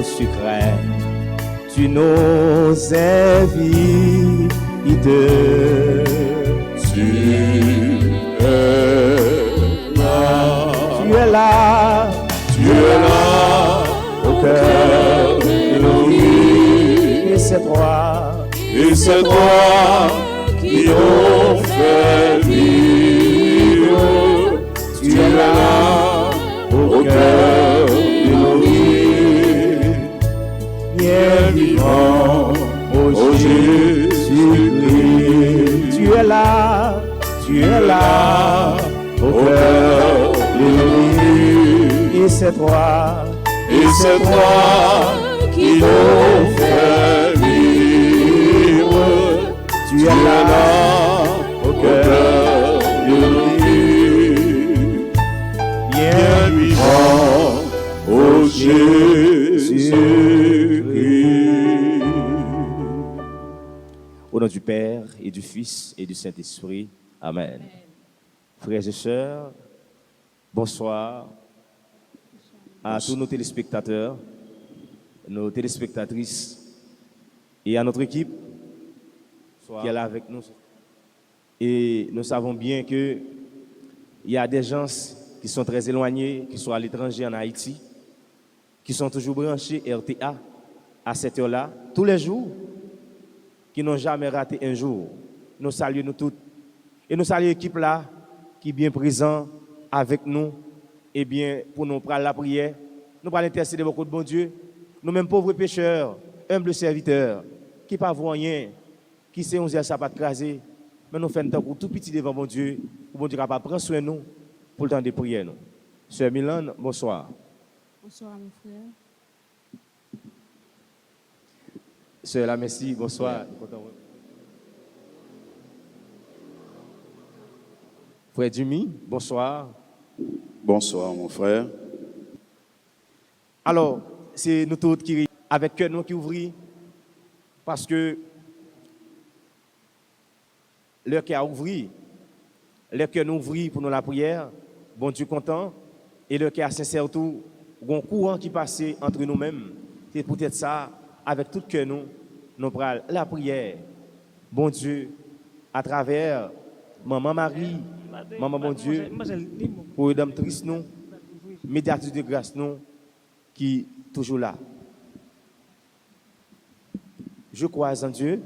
secrets, tu nous invites. Tu es là, au cœur de nos vies. Et c'est toi qui nous fait vivre. Tu es là, au cœur de nos vies. Bien vivant, ô Jésus-Christ. Tu es là, au cœur de nos vies. Et c'est toi qui nous fait vivre. Tu es là, au cœur de nos vies. Bien vivant, ô Jésus-Christ. Au nom du Père et du Fils et du Saint-Esprit. Amen. Frères et sœurs, bonsoir à tous nos téléspectateurs, nos téléspectatrices et à notre équipe qui est là avec nous. Et nous savons bien qu'il y a des gens qui sont très éloignés, qui sont à l'étranger en Haïti, qui sont toujours branchés RTA à cette heure-là, tous les jours, qui n'ont jamais raté un jour. Nous saluons nous toutes. Et nous saluons l'équipe là, qui est bien présente avec nous, et bien pour nous prendre la prière, nous allons intercéder beaucoup de bon Dieu, nous-mêmes pauvres pécheurs, humbles serviteurs, qui ne savent rien, qui sait 11 heures ça pas craser, mais nous faisons un temps pour tout petit devant bon Dieu, pour bon Dieu capable prendre soin de nous pour le temps de prière. Sœur Milan, bonsoir. Bonsoir mon frère. Sœur La Messie, bonsoir. Frère Jimmy, bonsoir. Bonsoir mon frère. Alors, c'est nous tous qui, avec cœur nous qui ouvrons, parce que l'heure qui a ouvert, l'heure que nous ouvrons pour nous la prière, bon Dieu content, et l'heure qui a sincère tout, un courant qui passe entre nous-mêmes, c'est peut-être ça, avec tout cœur nous prenons la prière, bon Dieu, à travers Maman Marie, Maman bon Dieu, pour les dames tristes nous, médiatrice de grâce nous, qui toujours là. Je crois en Dieu,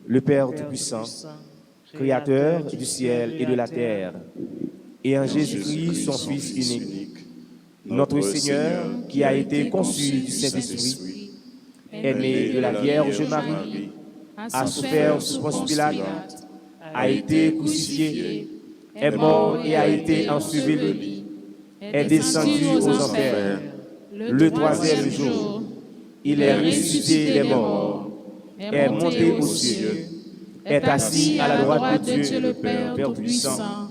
le Père Tout-Puissant, Créateur du ciel et de la terre, et en Jésus-Christ, son Fils unique, notre Seigneur, qui a été conçu du Saint-Esprit, est né de la Vierge Marie, a souffert sous Ponce Pilate, a été crucifié, est mort et a été enseveli, est descendu aux enfers. Le troisième jour, il est ressuscité des morts, est monté aux cieux, est assis à la droite de Dieu, le Père Tout-Puissant,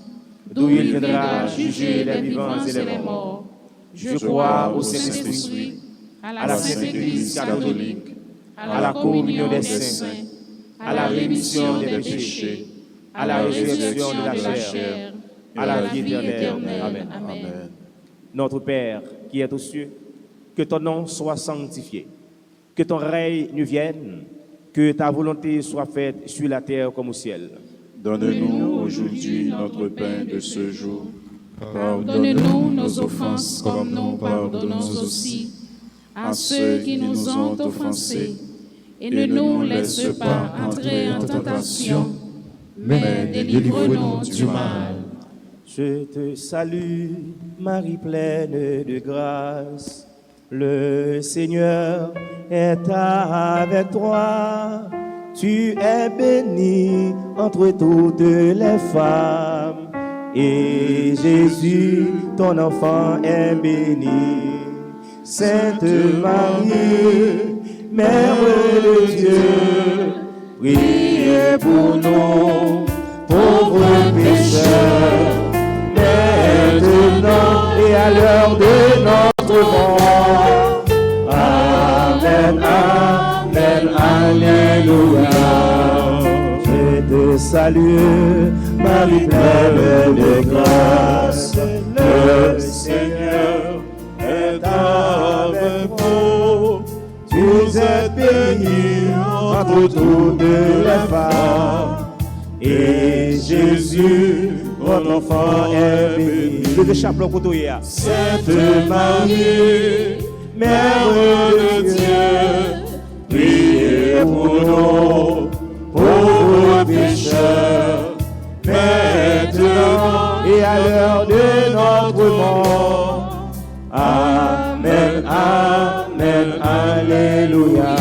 d'où il viendra juger les vivants et les morts. Je crois au Saint-Esprit, à la Sainte Église catholique, à la communion des saints, à la rémission des péchés, à la résurrection de la chair, à la vie éternelle. Amen. Amen. Notre Père qui es aux cieux, que ton nom soit sanctifié, que ton règne vienne, que ta volonté soit faite sur la terre comme au ciel. Donne-nous aujourd'hui notre pain de ce jour. Pardonne-nous nos offenses comme nous pardonnons aussi à ceux qui nous ont offensés. Et ne nous laisse pas entrer en tentation, mais délivre-nous du mal. Je te salue, Marie pleine de grâce. Le Seigneur est avec toi. Tu es bénie entre toutes les femmes. Et Jésus, ton enfant, est béni. Sainte Marie, Mère de Dieu, priez pour nous, pauvres pécheurs, maintenant et à l'heure de notre mort. Amen, Amen, Alléluia. Je te salue, Marie pleine de grâce, le Seigneur est avec vous. Vous êtes bénie entre toutes les femmes, et Jésus, votre enfant, est béni. Le chapeau côtoyé. Sainte Marie, Mère de Dieu, priez pour nous, pauvres pécheurs, maintenant et à l'heure de notre mort. Amen, amen, alléluia.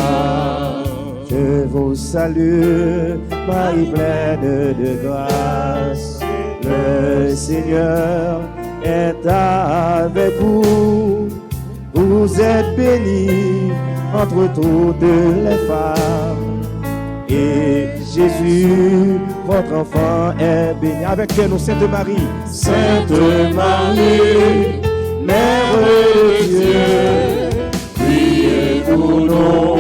Je vous salue, Marie pleine de grâce. Le Seigneur est avec vous. Vous êtes bénie entre toutes les femmes. Et Jésus, votre enfant, est béni. Avec nous, Sainte Marie. Sainte Marie, Mère de Dieu, priez pour nous,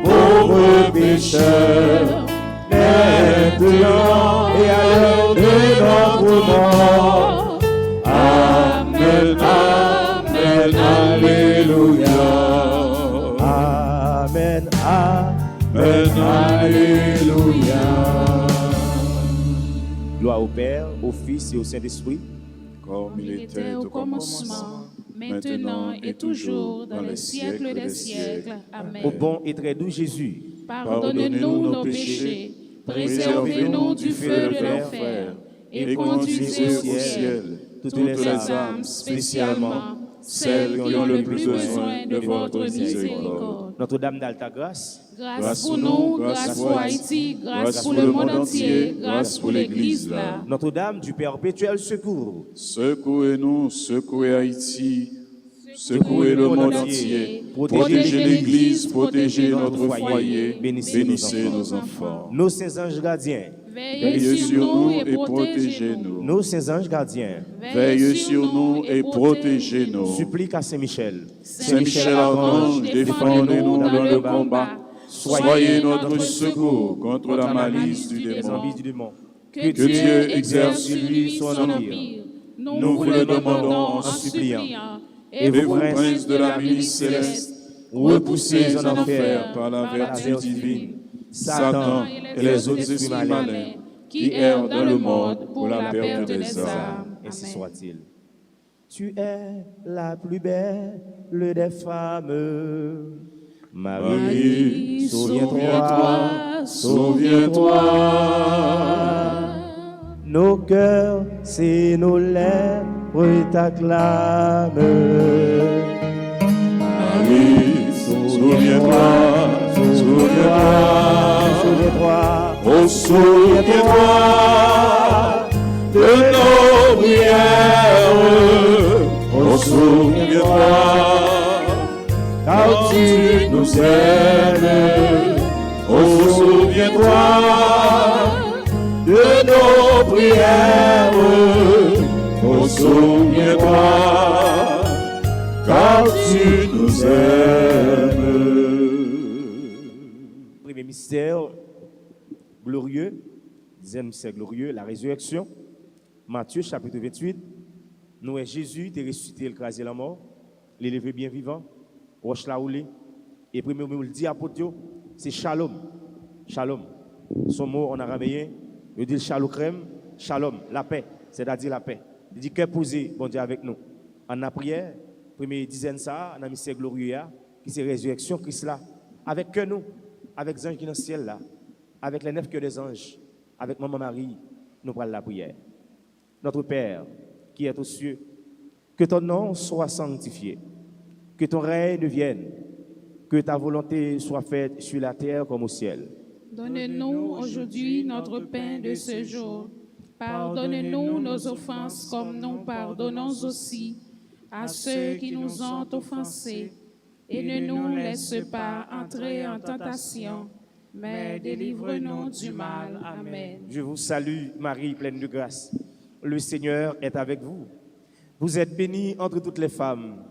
pauvres pécheurs, maintenant et à l'heure de notre mort. Amen, amen, alléluia. Amen, amen, alléluia. Gloire au Père, au Fils et au Saint-Esprit, comme il était au commencement, maintenant et toujours, dans les siècles des siècles. Amen. Au bon et très doux Jésus, Pardonnez-nous nos péchés, préservez-nous du feu de l'enfer, et conduisez au ciel toutes les âmes, spécialement celles qui ont le plus besoin de votre miséricorde. Notre-Dame d'Alta-Grâce, Grâce pour nous, grâce pour Haïti, grâce pour le monde entier, grâce pour l'Église là. Notre-Dame du Perpétuel Secours, Secouez-nous, secouez Haïti, secouez le monde entier, protégez l'Église, protégez notre foyer, bénissez nos enfants. nos saints anges gardiens, Veillez sur nous et protégez-nous. nos saints anges gardiens, Veillez sur nous et protégez-nous. supplique à Saint-Michel. Saint Michel Archange, défendez-nous dans le combat. Soyez notre secours contre la malice du Les démon. envies du démon. Que Dieu exerce sur lui son empire. Nous vous le demandons en suppliant. Et vous, princes de la milice céleste, repoussez en enfer par la vertu divine Satan et les autres esprits malins qui errent dans le monde pour la perte des âmes. Ainsi soit-il. Tu es la plus belle des femmes. Marie, souviens-toi, souviens-toi. Nos cœurs, c'est nos lèvres t'acclament. Marie, souviens-toi, souviens-toi, souviens-toi. oh souviens-toi de nos prières, oh souviens-toi, Car tu nous aimes, oh souviens-toi de nos prières, oh souviens-toi, car tu nous aimes. Premier mystère glorieux, deuxième mystère glorieux, la résurrection. Matthieu chapitre 28, nous est Jésus, t'es ressuscité, il crasé la mort, l'élevé bien vivant, roche la roulé. Et premier mot, le dit apôtre, c'est shalom. Shalom. Son mot en araméen, il dit shalom, shalom, la paix, c'est-à-dire la paix. Il dit qu'est posé, bon Dieu, avec nous. En la prière, première dizaine ça, en un mystère glorieux, qui c'est résurrection Christ là, avec que nous, avec les anges qui sont dans le ciel là, avec les 9 cœurs des anges, avec Maman Marie, nous prenons la prière. Notre Père, qui est aux cieux, que ton nom soit sanctifié, que ton règne vienne, que ta volonté soit faite sur la terre comme au ciel. Donne-nous aujourd'hui notre pain de ce jour. Pardonne-nous nos offenses comme nous pardonnons aussi à ceux qui nous ont offensés. Et ne nous laisse pas entrer en tentation, mais délivre-nous du mal. Amen. Je vous salue, Marie, pleine de grâce. Le Seigneur est avec vous. Vous êtes bénie entre toutes les femmes,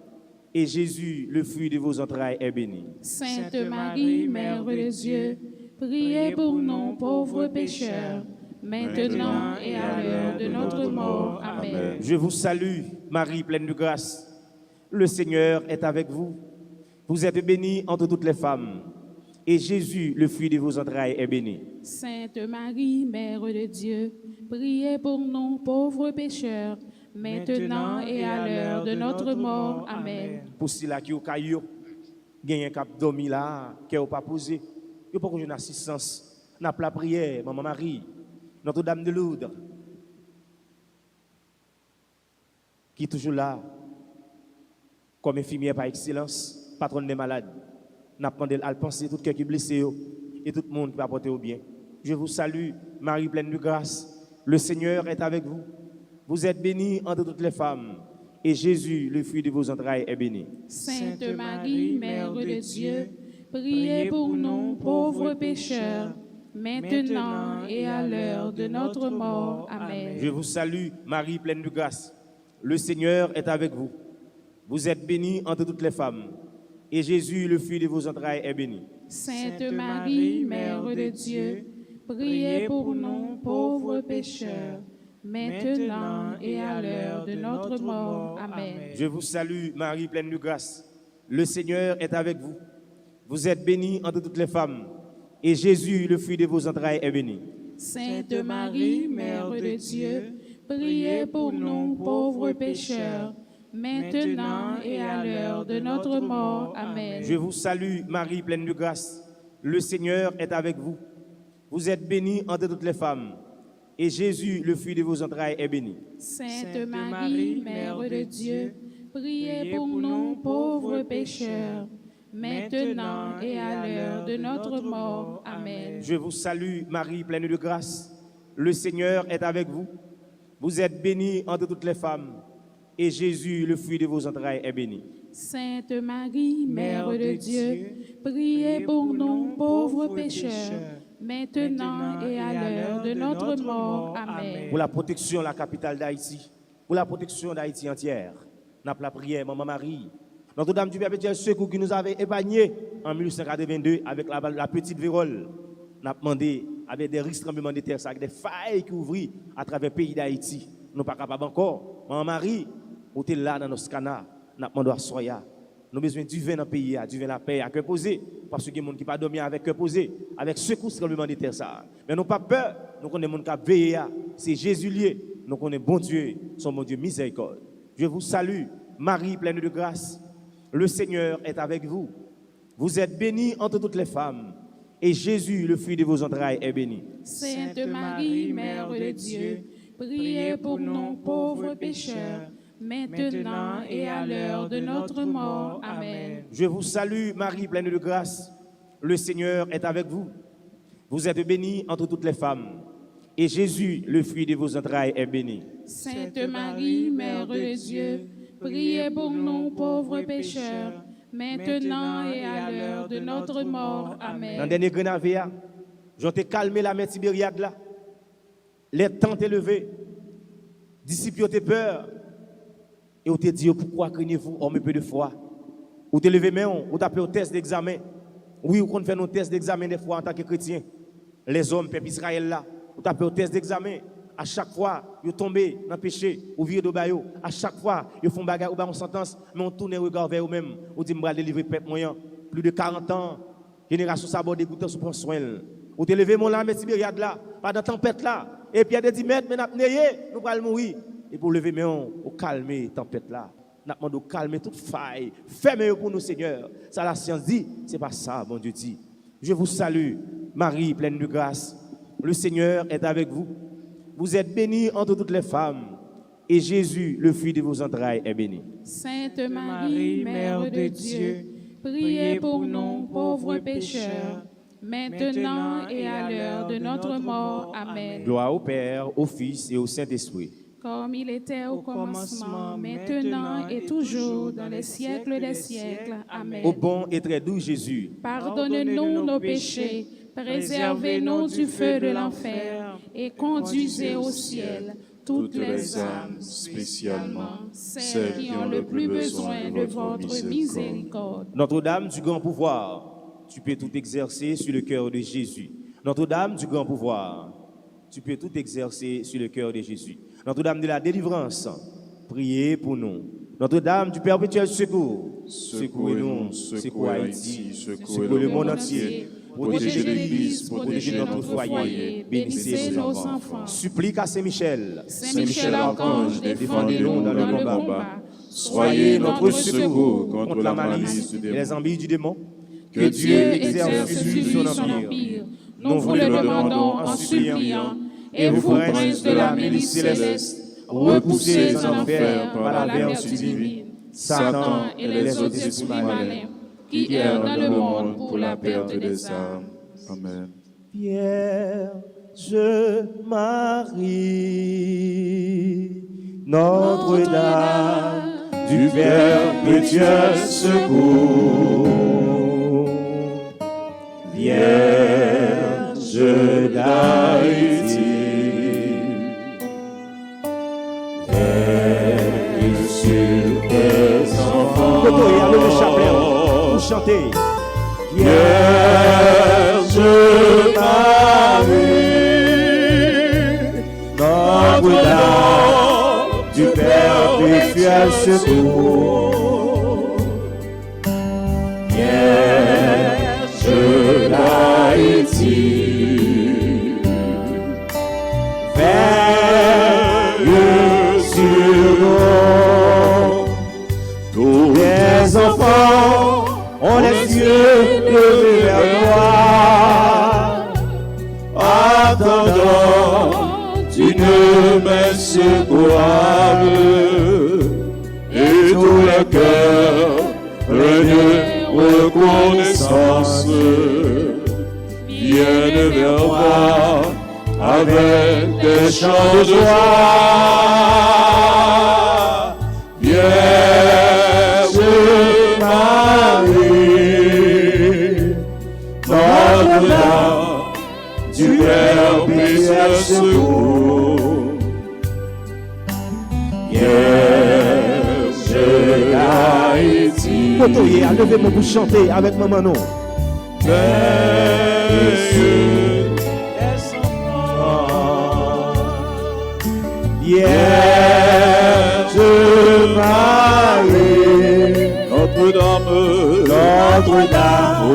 et Jésus, le fruit de vos entrailles, est béni. Sainte Marie, Mère de Dieu, priez pour nous pauvres pécheurs, maintenant et à l'heure de notre mort. Amen. Je vous salue, Marie, pleine de grâce. Le Seigneur est avec vous. Vous êtes bénie entre toutes les femmes, et Jésus, le fruit de vos entrailles, est béni. Sainte Marie, Mère de Dieu, priez pour nous pauvres pécheurs, maintenant et à l'heure de notre mort. Amen. Pour ceux qui ont caillou, qui ont dormi là, qui n'ont pas posé, il faut que j'ai une assistance. N'a pas la prière, Maman Marie, Notre-Dame de Lourdes, qui est toujours là, comme infirmière par excellence, patronne des malades. N'a pas demandé à penser tout cœur qui est blessé et tout le monde qui va porter au bien. Je vous salue, Marie pleine de grâce. Le Seigneur est avec vous. Vous êtes bénie entre toutes les femmes, et Jésus, le fruit de vos entrailles, est béni. Sainte Marie, Mère de Dieu, priez pour nous pauvres pécheurs, maintenant et à l'heure de notre mort. Amen. Je vous salue, Marie pleine de grâce. Le Seigneur est avec vous. Vous êtes bénie entre toutes les femmes, et Jésus, le fruit de vos entrailles, est béni. Sainte Marie, Mère de Dieu, priez pour nous pauvres pécheurs, maintenant et à l'heure de notre mort. Amen. Je vous salue, Marie pleine de grâce. Le Seigneur est avec vous. Vous êtes bénie entre toutes les femmes, et Jésus, le fruit de vos entrailles, est béni. Sainte Marie, Mère de Dieu, priez pour nous pauvres pécheurs, maintenant et à l'heure de notre mort. Amen. Je vous salue, Marie pleine de grâce. Le Seigneur est avec vous. Vous êtes bénie entre toutes les femmes, et Jésus, le fruit de vos entrailles, est béni. Sainte Marie, Mère de Dieu, priez pour nous pauvres pécheurs, maintenant et à l'heure de notre mort. Amen. Je vous salue, Marie pleine de grâce. Le Seigneur est avec vous. Vous êtes bénie entre toutes les femmes, et Jésus, le fruit de vos entrailles, est béni. Sainte Marie, Mère de Dieu, priez pour nous pauvres pécheurs, maintenant et à l'heure de notre mort. Amen. Pour la protection de la capitale d'Haïti, pour la protection d'Haïti entière, nous avons la prière, Maman Marie. Notre-Dame du Perpétuel Secours qui nous avait épargnés en 1882 avec la petite vérole. Nous avons demandé, avec des risques tremblements de terre, avec des failles qui ouvrent à travers le pays d'Haïti. Nous ne sommes pas capables encore. Maman Marie, vous êtes là dans nos canards, nous avons demandé à Soya. Nous avons besoin du vin dans le pays, du vin la paix, à cœur posé. Parce qu'il y a des gens qui ne pas dormir avec cœur posé, avec secousse tremblement de terre. Mais nous n'avons pas peur, nous connaissons des gens qui veillent. C'est Jésus lié. Nous connaissons bon Dieu, son bon Dieu miséricorde. Je vous salue, Marie pleine de grâce. Le Seigneur est avec vous. Vous êtes bénie entre toutes les femmes, et Jésus, le fruit de vos entrailles, est béni. Sainte Marie, Mère de Dieu, priez pour nous pauvres pécheurs, maintenant et à l'heure de notre mort. Amen. Je vous salue, Marie pleine de grâce. Le Seigneur est avec vous. Vous êtes bénie entre toutes les femmes, et Jésus, le fruit de vos entrailles, est béni. Sainte Marie, Mère de Dieu, priez pour nous pauvres pécheurs, maintenant et à l'heure de notre mort. Amen. Dans le dernier Grenavea, je t'ai calmé la mer Tibériade là. Les temps t'es levé. Disciples ont peur. Et on te dit pourquoi craignez-vous, homme peu de foi. Ou te levé mais on t'appelle au test d'examen. Oui, on fait nos tests d'examen des fois en tant que chrétien. Les hommes, peuple Israël là, on t'appelle au test d'examen. À chaque fois, ils tombent dans le péché, ou virent de bayo. À chaque fois, ils font bagarre ou une sentence, mais on tourne le regard vers eux-mêmes. On dit, je vais délivrer le peuple moyen. Plus de 40 ans, génération sabord dégoûtant sous prend soin. Ou te lever mon lame, Tibériade là, pas dans tempête là. Et puis il y a des 10 mètres, mais nous allons mourir. Et pour lever, mais on calmer la tempête là. Nous demandons de calmer toute faille. Fermez pour nous, Seigneur. Ça, la science dit, c'est pas ça, mon Dieu dit. Je vous salue, Marie pleine de grâce. Le Seigneur est avec vous. Vous êtes bénie entre toutes les femmes, et Jésus, le fruit de vos entrailles, est béni. Sainte Marie, Mère de Dieu, priez pour nous pauvres pécheurs, maintenant et à l'heure de notre mort. Amen. Gloire au Père, au Fils et au Saint-Esprit. Comme il était au commencement, maintenant et toujours, dans les siècles des siècles. Amen. Au bon et très doux Jésus, pardonnez-nous nos péchés, préservez-nous du feu de l'enfer et conduisez au ciel toutes les âmes, spécialement celles qui ont le plus besoin de votre miséricorde. Notre-Dame du grand pouvoir, tu peux tout exercer sur le cœur de Jésus. Notre-Dame du grand pouvoir, tu peux tout exercer sur le cœur de Jésus. Notre-Dame de la délivrance, priez pour nous. Notre-Dame du perpétuel secours, Secouez-nous, secouez Haïti, secouez secouez le monde entier. Protégez l'Église, protégez notre foyer, bénissez nos enfants. Supplique à Saint-Michel, Saint-Michel Archange, défendez-nous dans le combat. Soyez notre secours contre la malice et les ambitions du démon. Que Dieu exerce sur lui son empire. Nous vous le demandons en suppliant, et vous, princes de la milice céleste, repoussez en enfer par la vertu divine Satan et les autres esprits malins qui errent dans le monde pour la perte des âmes. Amen. Vierge Marie, Notre-Dame du perpétuel secours, Vierge d'Haïti, veille sur tes enfants. Côtoyez avec le chapelet, vous chantez. Vierge Marie, Notre-Dame du perpétuel secours, Vierge d'Haïti, veille sur nous. Tous les enfants ont les yeux levés vers toi, attendant Une messe secourable et tous les cœurs pleins de reconnaissance viennent vers toi avec des chants de joie. Vierge Marie, Notre-Dame du perpétuel secours, Vierge d'Haïti, Côtoyez, levez-moi pour chanter avec maman non. Vierge Marie, Notre-Dame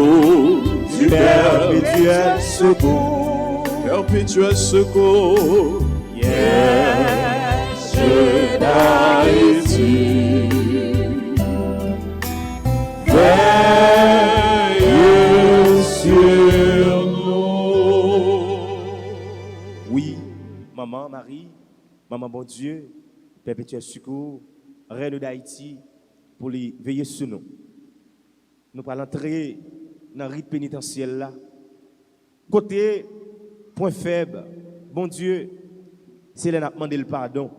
du perpétuel secours, perpétuel secours, Vierge d'Haïti, veille sur nous. Oui, maman Marie, maman bon Dieu, perpétuel secours, reine d'Haïti, pour les veiller sur nous. Nous allons entrer dans le rite pénitentiel là. Côté, point faible, bon Dieu, c'est là qu'on a demandé le pardon.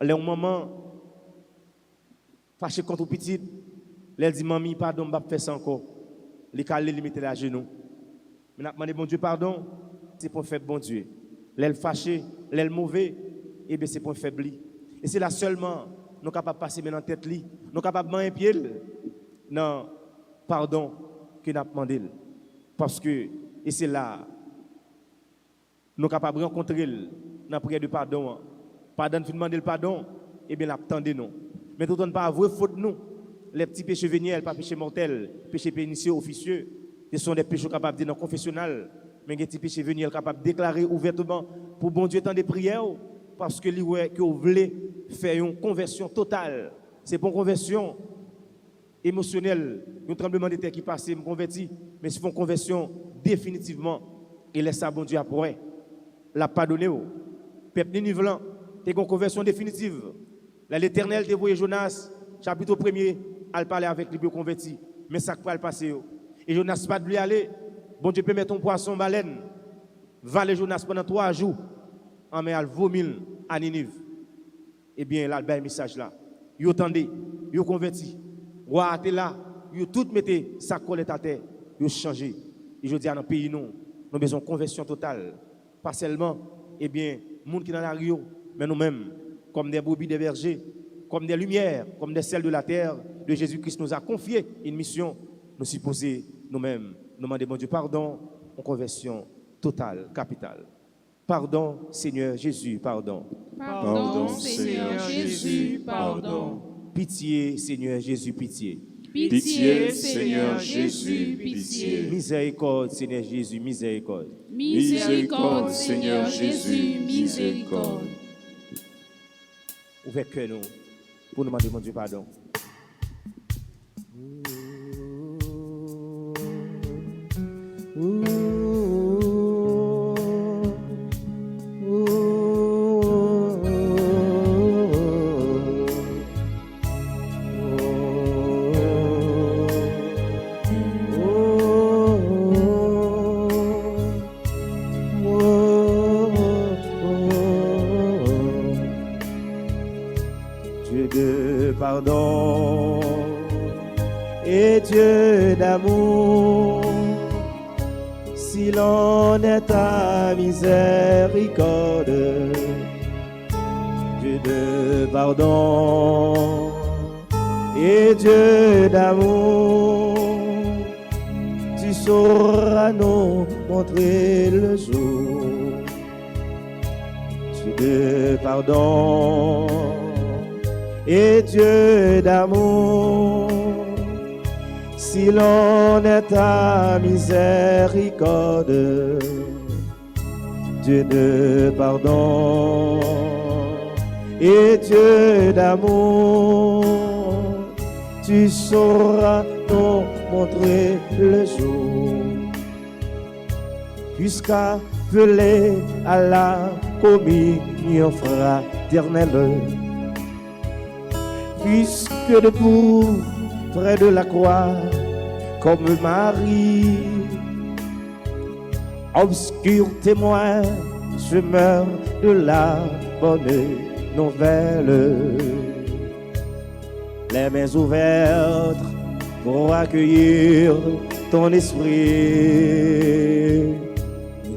Les maman, fâché contre petite, elle dit, mamie, pardon, je ne vais pas faire ça encore. Les calés, les mettre à genoux. Mais on a demandé, bon Dieu, pardon, c'est point faible, bon Dieu. L'aile fâché, l'aile mauvais, et bien c'est point faible. Et c'est là seulement, nous sommes capables de passer dans la tête, nous sommes capables de mettre un pied. Non, pardon, que nous avons demandé. Parce que, et c'est là, nous sommes capables de rencontrer dans la prière de pardon. Pardon, nous demander le pardon, et bien l'attendez-nous. Mais tout le temps, pas avouer faute nous. Les petits péchés véniels, pas péchés mortels, péchés pernicieux, officieux, ce sont des péchés capables de dire dans le confessionnal, mais des petits péchés véniels capables de déclarer ouvertement pour bon Dieu tant des prières, parce que vous voulez faire une conversion totale. C'est pour une conversion émotionnelle, un tremblement de terre qui passe, me converti, mais c'est pour une conversion définitivement, et laisse ça bon Dieu après. La pardonner. Peuple Ninivelan, c'est une conversion définitive. L'Éternel t'a envoyé Jonas, chapitre 1er, à parler avec les convertis. Mais ça va le passer. Et Jonas pas de lui aller. Bon Dieu peut mettre un poisson baleine. Valer Jonas pendant 3 jours. En mer, vomir à Ninive. Eh bien, là, le message là. Vous attendez, vous converti. Vous êtes là, vous tout mettez sa colette à terre. Vous changez. Et je dis à nos pays, nous avons besoin de conversion totale. Pas seulement, eh bien, les gens qui sont dans la rue, mais nous-mêmes, comme des brebis des bergers, comme des lumières, comme des sels de la terre, de Jésus-Christ nous a confié une mission. Nous supposer nous-mêmes, nous demander bon Dieu pardon en conversion totale, capitale. Pardon, Seigneur Jésus, pardon. Pardon, Seigneur Jésus, pardon. Pitié, Seigneur Jésus, pitié. Pitié, Seigneur Jésus, pitié. Miséricorde, Seigneur Jésus, miséricorde. Miséricorde, Seigneur Jésus, miséricorde. Ouvrez cœur nous pour nous demander mon Dieu pardon. Dieu de pardon et Dieu d'amour, si l'on est à miséricorde, Dieu de pardon et Dieu d'amour, tu sauras nous montrer le jour. Dieu de pardon et Dieu d'amour, si l'on est à miséricorde, Dieu de pardon et Dieu d'amour, tu sauras nous montrer le jour. Puisqu'appelé à la communion fraternelle, puisque debout près de la croix, comme Marie, obscur témoin, je meurs de la bonne nouvelle. Les mains ouvertes pour accueillir ton esprit,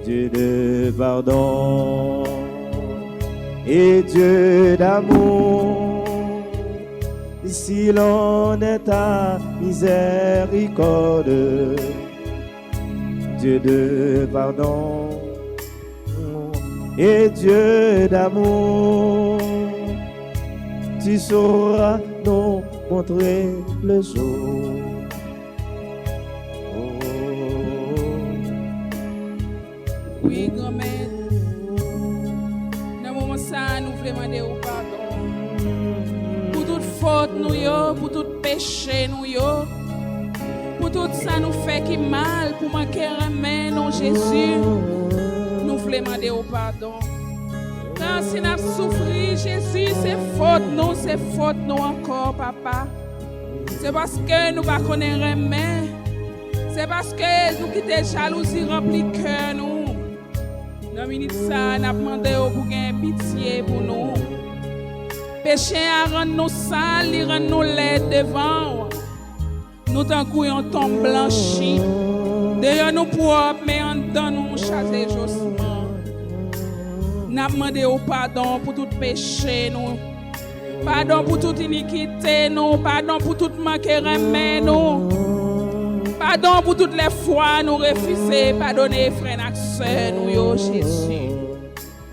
Dieu de pardon et Dieu d'amour, si l'on est à miséricorde, Dieu de pardon et Dieu d'amour, tu sauras nous montrer le jour. Oui, grand-mère, dans le moment ça, nous voulons demander au pardon. Pour toute faute, nous yo, pour tout péché, nous yo, pour tout ça, nous fait qui mal, pour manquer remet, non Jésus, nous voulons demander au pardon. Quand si nous souffrons, Jésus, c'est faute nous encore, papa. C'est parce que nous ne connaissons pas. C'est parce que nous quittons jalousie remplie cœur nous. Dans minute ça, nous demandé pour gagner pitié pour nous. Péché à rendre nous sales, rendre nous laids devant. Nous t'en couillons tombe blanchi. D'ailleurs nous propres, mais en dedans nous chasser jossement. Nous demandé au pardon pour tout péché nous. Pardon pour toute iniquité nous. Pardon pour tout manquer remet nous. Pardon pour toutes les fois nous refuser pardonner frères et sœurs nous yo Jésus.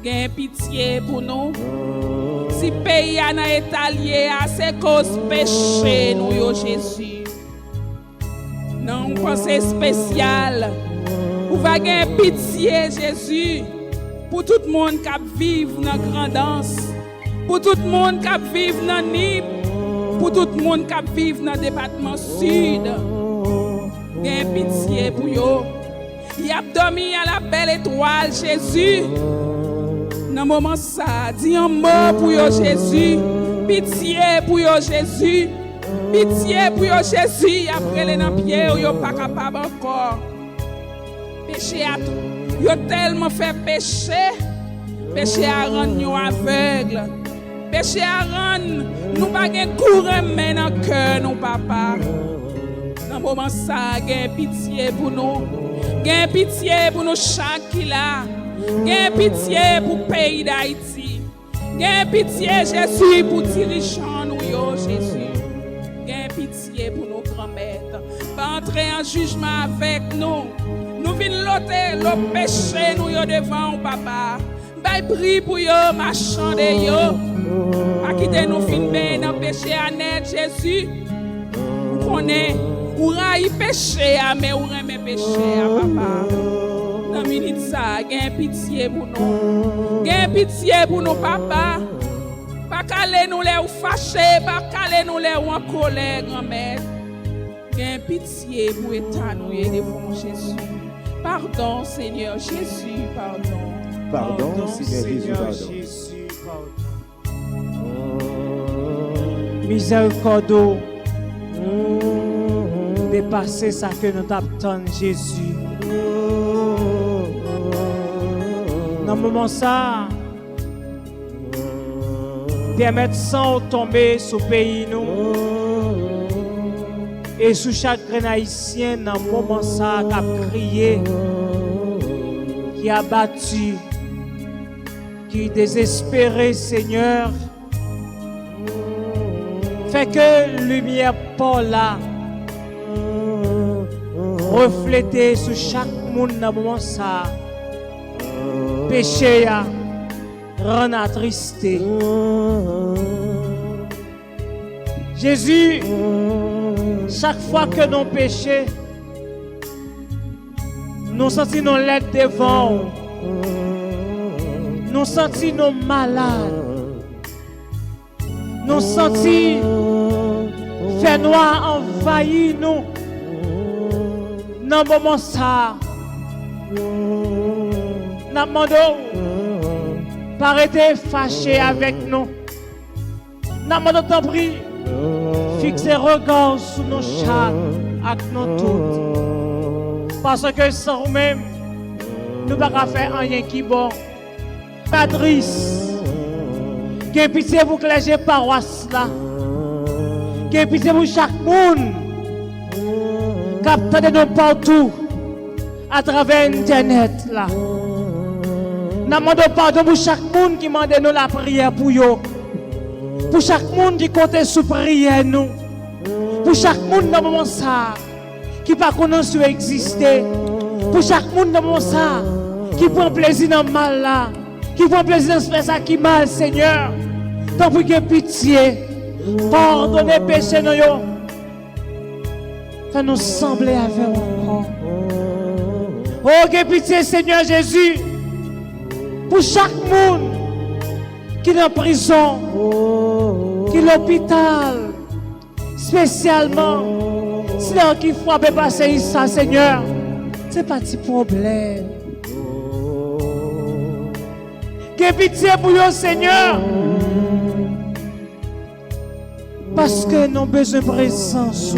Gain pitié pour nous. Si pays a été lié à ces causes péché nous yo Jésus. Non pensée spéciale. Ou va gain pitié Jésus pour tout le monde qui vit dans grandance. Pour tout le monde qui vit dans Nip. Pour tout le monde qui vit dans le département sud. Gain pitié pour yo. Il a dormi à la belle étoile, Jésus. Dans le moment ça, dis un mot pour yo, Jésus. Pitié pour yo, Jésus. Pitié pour yo, Jésus. Après les dans pied, yo pas capable encore. Péché à tout. Yo tellement fait péché. Péché à rendre nous aveugles. Péché à rendre nous pas gen courant mais dans cœur nous papa. Dans le moment ça, gain pitié pour nous. Gain pitié pour nous chaque qui là. Gain pitié pour le pays d'Haïti. Gain pitié Jésus pour dirigeants nous yo Jésus. Gain pitié pour nos grands-mères. Pas entrer en jugement avec nous. Nous venons l'ôter le péché nous yo devant papa. bay pri pour yo, marchand de yo. Pas quitter nous fin ben dans péché à net Jésus. Ou connaît ou raille péché mais ou remet péché à papa. Dans minute ça, gain pitié pour nous. Gain pitié pour nous papa. Pas caler nous les ou fâché, pas caler nous les ou en colère grand-mère. Gain pitié pour état nous devant Jésus. Pardon Seigneur Jésus, pardon. Pardon, Seigneur Jésus, pardon. Miséricorde, dépasser ça que nous t'attendons Jésus. Dans le moment ça, permettre sans tomber sur le pays nous et sous chaque haïtien dans le moment ça qui a crié, qui a battu, qui est désespéré Seigneur. Fait que lumière pas là refléter sur chaque monde dans le moment ça péché ya rend attristé. Jésus, chaque fois que nous péchons, nous sentons nos lettres devant, nous sentons nos malades, nous sentons fait noir envahir nous. Dans le moment ça, nous demandons pas arrêter fâché avec nous. Nous demandons t'en prie, fixer regard sur nos chats avec nous toutes. Parce que sans nous-mêmes, nous ne pouvons pas faire rien qui est bon. Patrice, qui est pitié pour clergé paroisse là, qui est pitié pour chaque monde, capte de nous partout, à travers Internet là. Nous demandons pardon pour chaque monde qui demande nous la prière pour eux. Pour chaque monde qui compte sous prière nous. Pour chaque monde dans le moment ça, qui ne connaît pas exister. Pour chaque monde dans le moment ça, qui prend plaisir dans le mal là. Qui prend plaisir dans ce faire ça qui mal, Seigneur. Tant pour que pitié, pardonnez péché nous. Fais-nous sembler avec encore. Oh, que pitié, Seigneur Jésus. Pour chaque monde qui est en prison, qui est à l'hôpital, spécialement, si l'on qui frappe passer ça, Seigneur, c'est pas petit problème. Que pitié pour vous, Seigneur, parce que nous avons besoin de présence.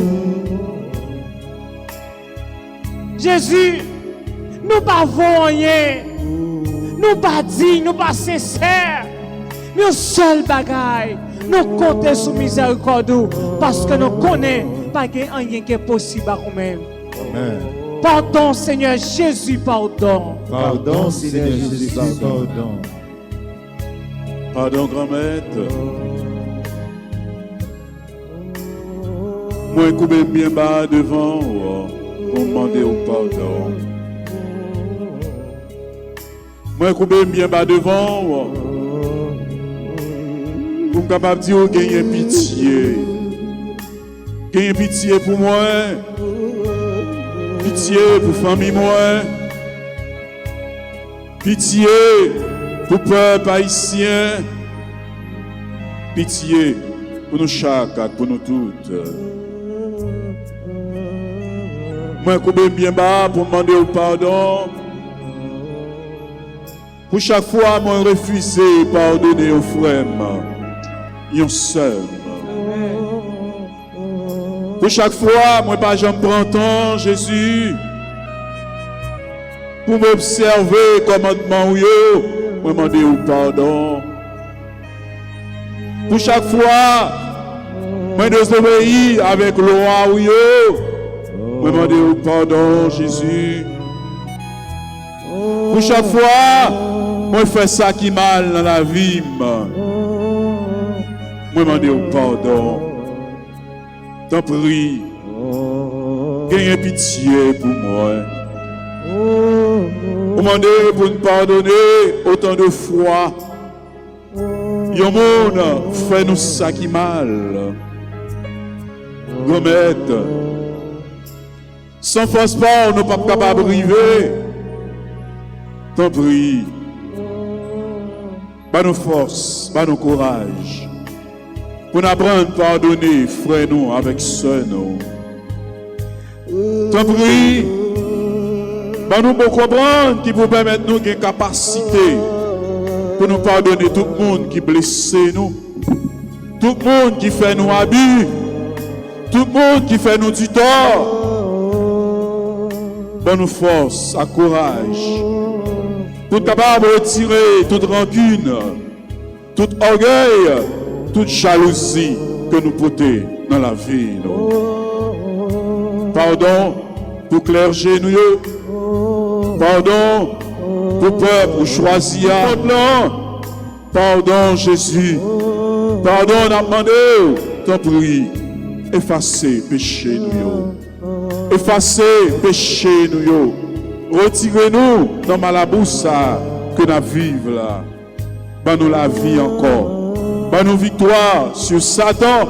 Jésus, nous ne pouvons rien. Nous pas dignes, nous pas sincères. Nous seul bagaille, nous comptons sur miséricorde parce que nous connaissons pas rien qui est possible à nous-mêmes. Amen. Pardon Seigneur Jésus, pardon. Pardon Seigneur Jésus, pardon. Pardon grand-maître. Moi je bien bas devant pour demander au pardon. Moi, je bien bas devant, pour me capable de dire gagner pitié. Gagner pitié pour moi. Pitié pour famille moi. Pitié pour peuple haïtien. Pitié pour nous chaque, pour nous toutes. Moi, je bien bas pour demander au pardon. Pour chaque fois, moi refusé pardonner aux frères, ils seul. Pour chaque fois, moi pas jamais prends temps, Jésus, pour m'observer commandement yo, moi demander au pardon. Pour chaque fois, moi désobéir avec loi yo, moi demander au pardon, Jésus. Pour chaque fois, moi fais ça qui mal dans la vie. Moi demander au pardon. T'en prie, gagne pitié pour moi. demandez pour nous pardonner autant de fois. Yon monde fait nous ça qui mal. Remettre. Sans force pas, nous ne sommes pas capables de arriver. T'en prie. Pas nos forces, pas nos courage. Pour nous apprendre à pardonner, frère nous, avec soeur nous. T'en prie. Pas nous pour comprendre qui vous permettre nous une capacité pour nous pardonner tout le monde qui blesse nous. Tout le monde qui fait nous abus. Tout le monde qui fait nous du tort. Bonne force, à courage. Pour être capable de retirer toute rancune, tout orgueil, toute jalousie que nous portons dans la vie. Pardon pour clergé nous. Pardon pour peuple choisi. Pardon Jésus. Pardon, on a demandé. T'en prie. Effacez péché nous. Effacez péché nous. Retirez-nous dans Malaboussa que nous vivons là. Ban-nous la vie encore. Ban-nous victoire sur Satan,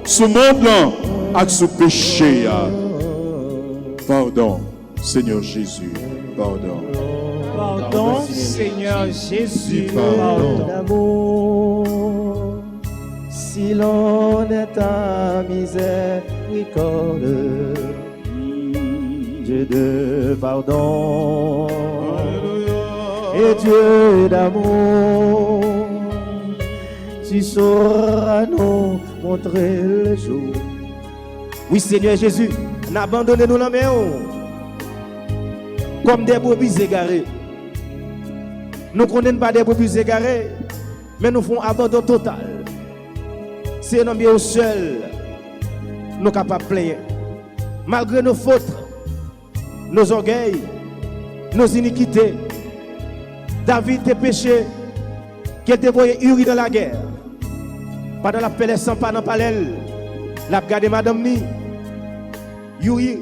sur le monde là, et sur le péché. Pardon, Seigneur Jésus. Pardon. Pardon, Seigneur Jésus. Pardon d'amour. Si l'on est à miséricorde, Dieu de pardon et Dieu d'amour, tu sauras nous montrer le jour. Oui, Seigneur Jésus, n'abandonnez-nous la main comme des brebis égarées. Nous ne connaissons pas des brebis égarées, mais nous faisons abandon total. C'est un homme seul, nous sommes capables de plaire. Malgré nos fautes, nos orgueils, nos iniquités, David a péché, qu'il a envoyé Uri dans la guerre. Pendant la paix sans pas dans le palais, la gardé madame ni. Uri,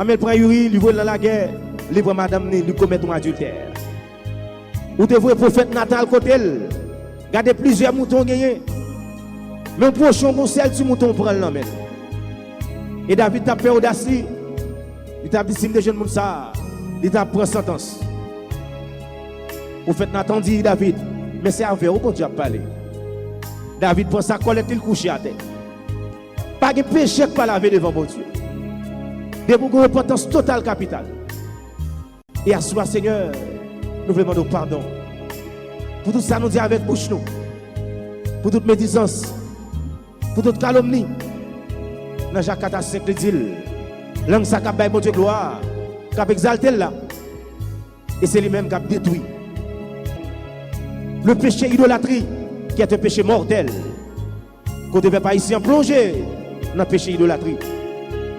Amel prend Uri, il voit dans la guerre, il prend madame ni, il commet un adultère. Ou devez prophète Nathan côté, gardez plusieurs moutons gagnés. Mais un prochain conseil du mouton prend le nom. Et David t'a fait audace. Il t'a dit si de jeunes ça, il t'a pris sentence. Prophète Nathan dit David, mais c'est avec vous qu'on Dieu a parlé. David prend sa colette, il couche à terre. Pas de péché pas laver devant mon Dieu. Des une repentance totale capitale. Et à soi, Seigneur, nous voulons demander pardon. Pour tout ça, nous disons avec bouche nous. Pour toute médisance. Pour toute calomnie. Dans Jacques 4:5, il dit, l'ange ça qui a mon Dieu gloire, qui a exalté là. Et c'est lui-même qui a détruit. Le péché idolâtrie, qui est un péché mortel. Qu'on ne devait pas ici en plonger dans le péché idolâtrie,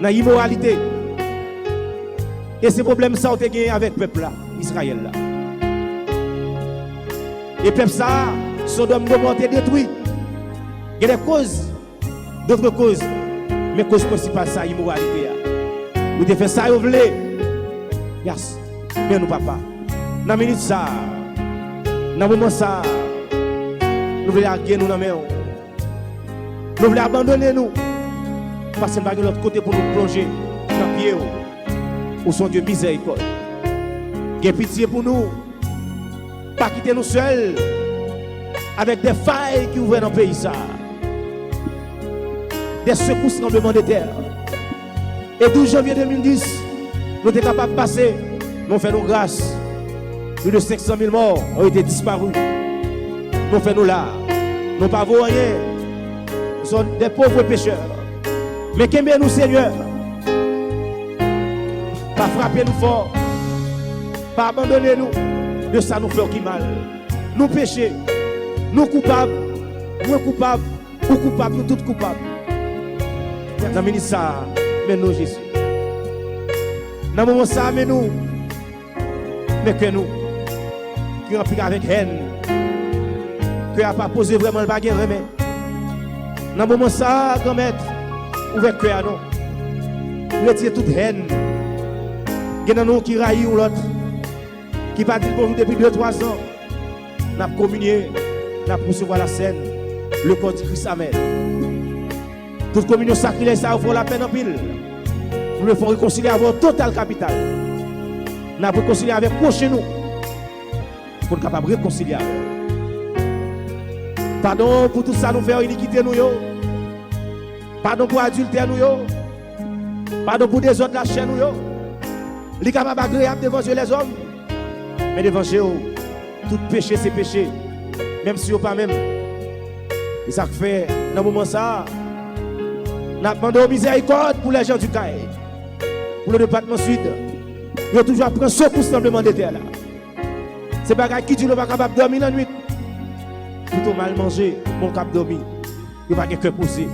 dans l'immoralité. Et ces problèmes ça ont été gagnés avec le peuple là, Israël là. Et le peuple ça, Sodome Gomorrhe été détruit. Il y a des causes, d'autres causes. Mais cause principale, c'est l'immoralité. Vous devez faire ça, vous voulez. Yes. Mais nous, papa. Dans la minute, ça. Dans le moment, ça. Nous voulons arguer nous dans la main. Nous voulons abandonner nous. Parce que nous avons l'autre côté pour nous plonger dans le pied. Où son Dieu miséricorde. Il a pitié pour nous. Pas quitter nous seuls. Avec des failles qui ouvrent dans le pays. Ça. Des secousses tremblements de terre. Et 12 janvier 2010, nous sommes capables de passer, nous faisons nos grâces. Plus de 500 000 morts ont été disparus. Nous faisons là. Nous ne pouvons rien. Nous sommes des pauvres pécheurs. Mais qu'aimez nous, Seigneur. Pas frapper nous fort. Pas abandonner nous. De ça nous fait qui mal. Nous péchés. Nous coupables. Nous coupables. Nous coupables. Nous tous coupables. Dans le ministère, mais nous, Jésus. Dans le moment ça, mais nous. Mais que nous. Qui remplit avec haine. Que n'a pas posé vraiment le baguette remède. Dans le moment ça, grand maître. Ouvert cœur à nous. Retirez toute haine. Il y a nous qui raillent ou l'autre. qui pas dit bonjour depuis 2-3 ans. N'a communié, n'a recevoir la scène, le corps de Christ amène. Toute communion sacrilège, ça vaut la peine en pile. Nous le faisons réconcilier avec votre total capital. Nous avons réconcilié avec prochain nous. Pour être capable de réconcilier avec. Pardon pour tout ça, nous faire iniquité nous. Pardon pour adultère nous. Pardon pour des autres la chaîne nous. Il est capable agréable devant Dieu les hommes. Mais devant Dieu, tout péché c'est péché. Même si vous pas même. Et ça fait, dans le moment ça, nous avons demandé miséricorde pour les gens du CAE. Pour le département sud. Ils ont toujours pris ce coup tremblement de terre là. C'est bagaille qui dit nous pas capable de dormir la nuit. Plutôt mal manger, mon cap dormir. Ils n'ont pas que pousser.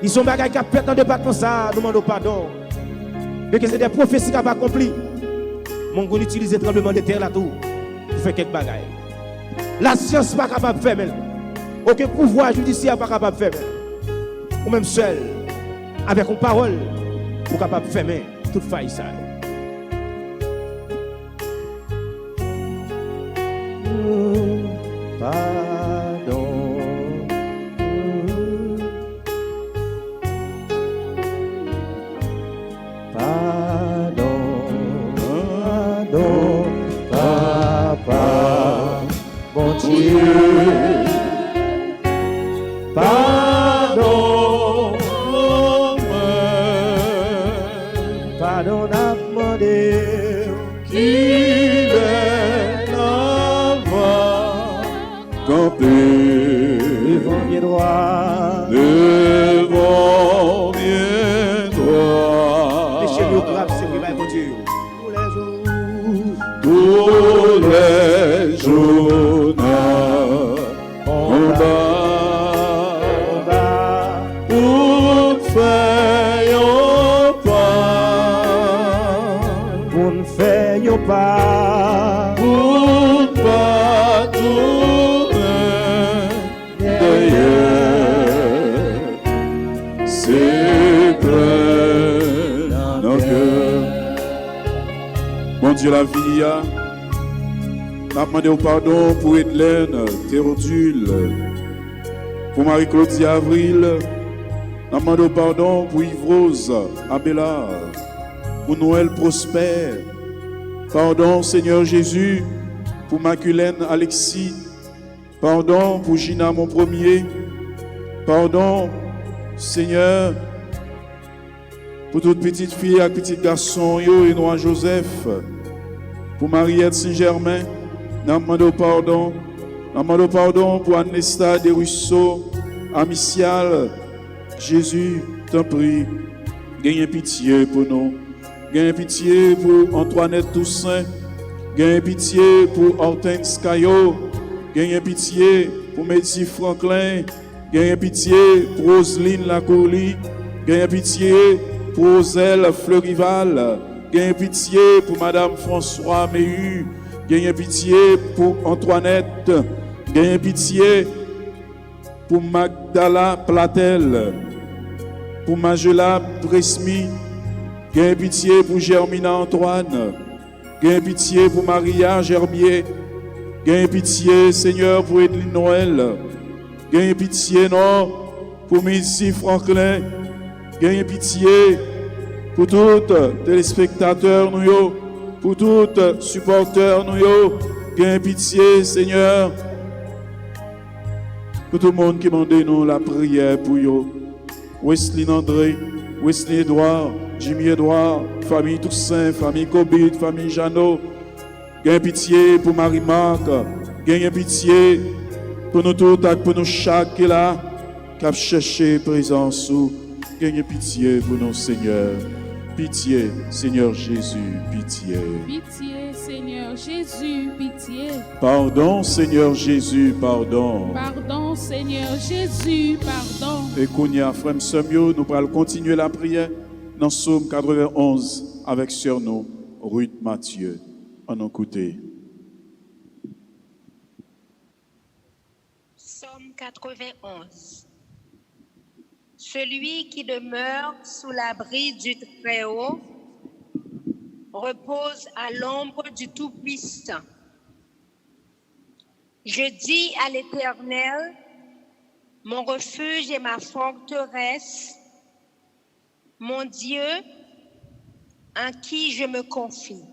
Ils sont bagaille qui pètent dans le département ça, nous demandons pardon. Mais que c'est des prophéties qui n'ont pas accompli. Mon goût utilise le tremblement de terre là tout. Pour faire quelques bagailles. La science n'est pas capable de faire. Aucun pouvoir judiciaire n'est pas capable de faire. Ou même seul, avec une parole, vous êtes capable de faire toute faille ça. Pardon. Pardon. Pardon. Papa, mon Dieu. Pardon. Pardon n'a demandé Qui est là-bas, camper devant mes droits. devant bien droit. Péché nous grave, c'est vrai, mon Dieu. Tous les jours, on va pour faire un pas, Pour ne faire pas. pour pas tourner derrière. C'est plein dans nos cœurs. Mon Dieu, la vie, n'a demandé au pardon pour Edlène, Théodule, pour Marie-Claudie Avril, n'a demandé au pardon pour Yves-Rose, Abélard, pour Noël Prosper. Pardon, Seigneur Jésus, pour Maculène Alexis. Pardon pour Gina, mon premier. Pardon, Seigneur, pour toutes petites filles et petits garçons, et Noah Joseph. Pour Mariette Saint-Germain, nous demandons pardon. Nous demandons pardon pour Anesta Desruisseaux, Amicial. Jésus, t'en prie, gagne pitié pour nous. Gagne pitié pour Antoinette Toussaint. Gagne pitié pour Hortense Caillot. Gagne pitié pour Médie Franklin. Gagne pitié pour Roselyne Lacourli. Gagne pitié pour Oselle Fleurival. Gagne pitié pour Madame François Méhu. Gagne pitié pour Antoinette. Gagne pitié pour Magdala Platel. Pour Majela Bresmi. Gagne pitié pour Germina Antoine. Gagne pitié pour Maria Gerbier. Gagne pitié, Seigneur, pour Edline Noël. Gagne pitié, non, pour Missy Franklin. Gagne pitié pour tous téléspectateurs, nous, pour tous supporters, nous. Gagne pitié, Seigneur, pour tout le monde qui demande nous la prière pour eux. Wesley André, Wesley Edouard, Jimmy Edouard, famille Toussaint, famille Cobit, famille Jeannot. Gagne pitié pour Marie-Marc. Gagne pitié pour nous tous, pour nous chaque qui est là, qui a cherché présence. Gagne pitié pour nous, Seigneur. Pitié, Seigneur Jésus, pitié. Pitié, Seigneur Jésus, pitié. Pardon, Seigneur Jésus, pardon. Pardon, Seigneur Jésus, pardon. Et Kounia, frère Semio, nous allons continuer la prière dans Psaume 91 avec sur nous, Ruth Mathieu. En écouter. Psaume 91. Celui qui demeure sous l'abri du Très-Haut repose à l'ombre du Tout-Puissant. Je dis à l'Éternel, mon refuge et ma forteresse, mon Dieu, en qui je me confie.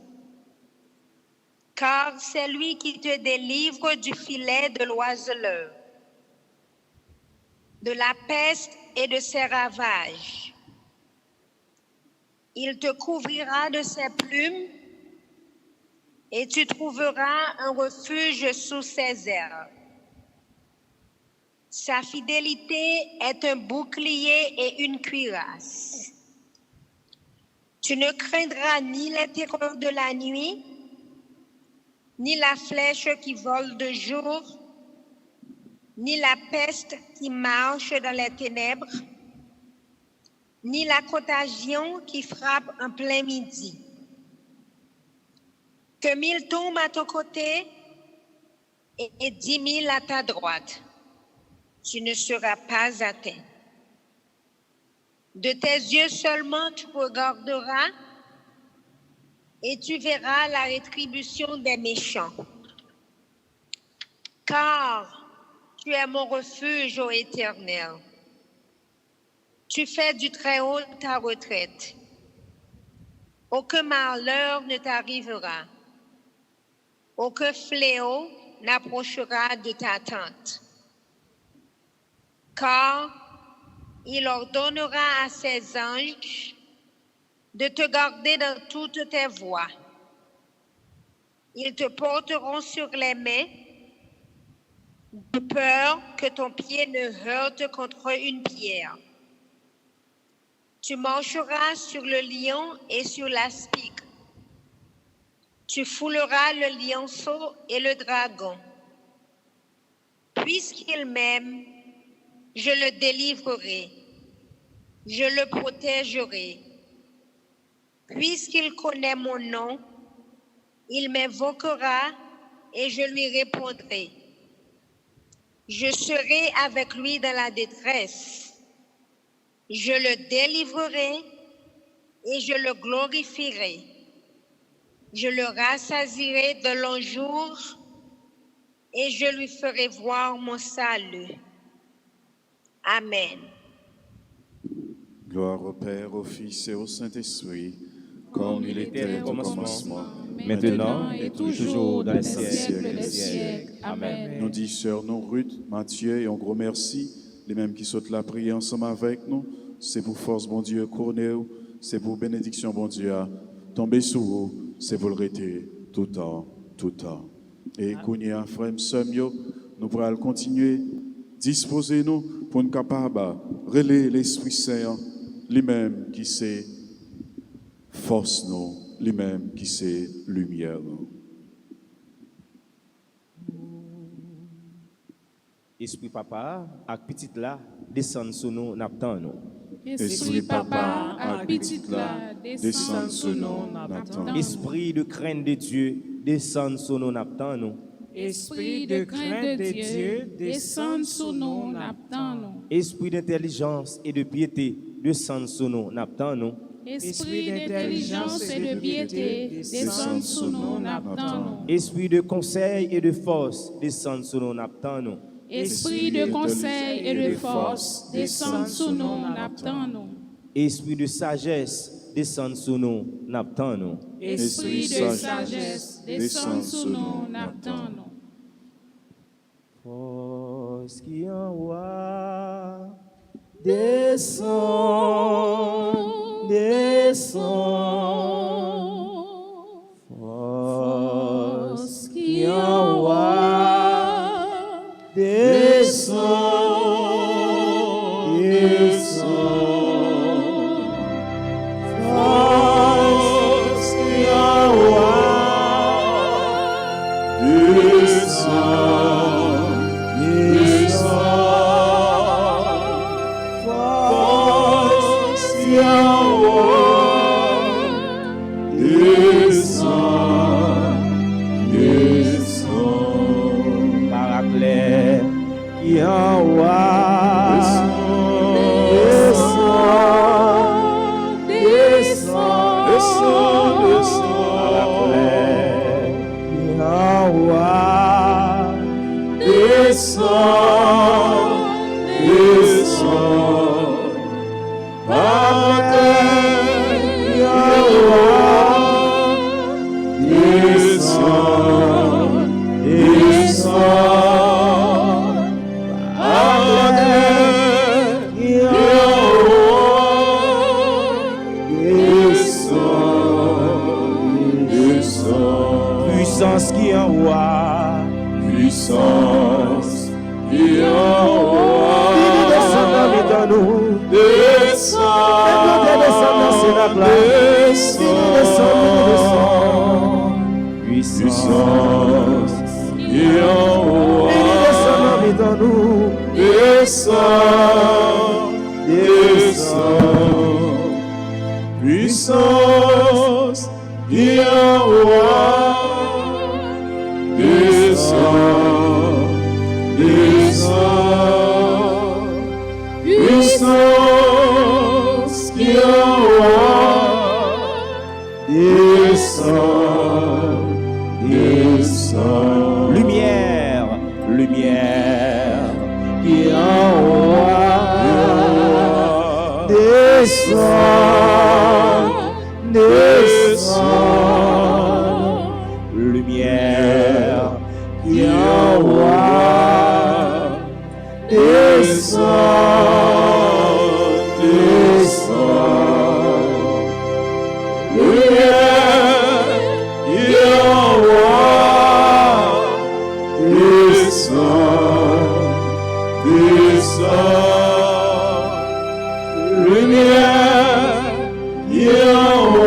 Car c'est lui qui te délivre du filet de l'oiseleur, de la peste et de ses ravages. Il te couvrira de ses plumes et tu trouveras un refuge sous ses ailes. Sa fidélité est un bouclier et une cuirasse. Tu ne craindras ni les terreurs de la nuit, ni la flèche qui vole de jour, ni la peste qui marche dans les ténèbres, ni la contagion qui frappe en plein midi. Que 1000 tombent à ton côté et 10 000 à ta droite, tu ne seras pas atteint. De tes yeux seulement tu regarderas et tu verras la rétribution des méchants. Car tu es mon refuge, ô Éternel. Tu fais du Très-Haut ta retraite. Aucun malheur ne t'arrivera. Aucun fléau n'approchera de ta tente. Car il ordonnera à ses anges de te garder dans toutes tes voies. Ils te porteront sur les mains, de peur que ton pied ne heurte contre une pierre. Tu marcheras sur le lion et sur l'aspic. Tu fouleras le lionceau et le dragon. Puisqu'il m'aime, je le délivrerai, je le protégerai. Puisqu'il connaît mon nom, il m'invoquera et je lui répondrai. Je serai avec lui dans la détresse. Je le délivrerai et je le glorifierai. Je le rassasierai de longs jours et je lui ferai voir mon salut. Amen. Gloire au Père, au Fils et au Saint-Esprit, comme il était au commencement, maintenant et toujours dans les siècles des siècles. Amen. Nous dit sœur, nous, Ruth, Mathieu et un gros merci, les mêmes qui sautent la prière ensemble avec nous. C'est pour force, bon Dieu, couronner, c'est pour bénédiction, bon Dieu, tomber sur vous, c'est pour le rester tout le temps, tout le temps. Et Kounia, frère, sœur, nous pourrons continuer, disposez-nous pour nous capables de relayer l'Esprit Saint, lui-même qui sait force nous, lui-même qui sait lumière nous. Esprit Papa, avec petite là, descend sur nous, n'attend nous. Esprit Papa, avec petite là, descend sur nous, n'attend nous. Esprit de crainte de Dieu, descend sur nous, n'attend nous. Esprit de crainte de Dieu, descend sur nous, n'attend nous. Esprit d'intelligence et de piété, descend sur nous, n'attend nous. Esprit d'intelligence et de piété, descend sur nous, n'attend nous. Esprit de conseil et de force, descend sur nous, n'attend nous. Esprit de conseil et de force, descend sur nous, n'attend nous. Esprit de sagesse, descend sur nous, n'attend nous. Esprit de sagesse, descend sur nous, n'attend nous. Force qui envoie, descend, descend. Force qui envoie, descend, descend. Force qui envoie, descend, descend. Force qui envoie, descend, descend. Paraclet qui envoie, descend, descend, descend. Puissance qui envoie, Puissance qui envoie, descend dans nous, descend, puissance qui envoie, dans nous, descend, puissance qui envoie, descend, puissance qui envoie, descend, lumière, lumière qui envoie, descend, lumière qui envoie, descend, lumière qui envoie, descend, lumière qui envoie,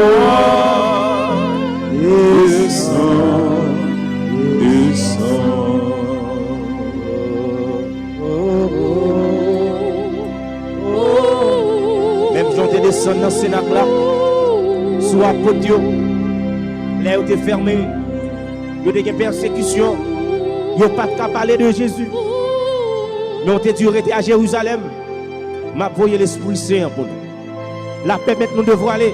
même j'en te descend dans ce cénacle là, soit potio, là où t'es fermé, il y a des persécutions, il n'y a pas de cas parler de Jésus. Mais on t'a dû rester à Jérusalem, m'a voyé l'Esprit Saint pour nous. La paix maintenant nous devons aller.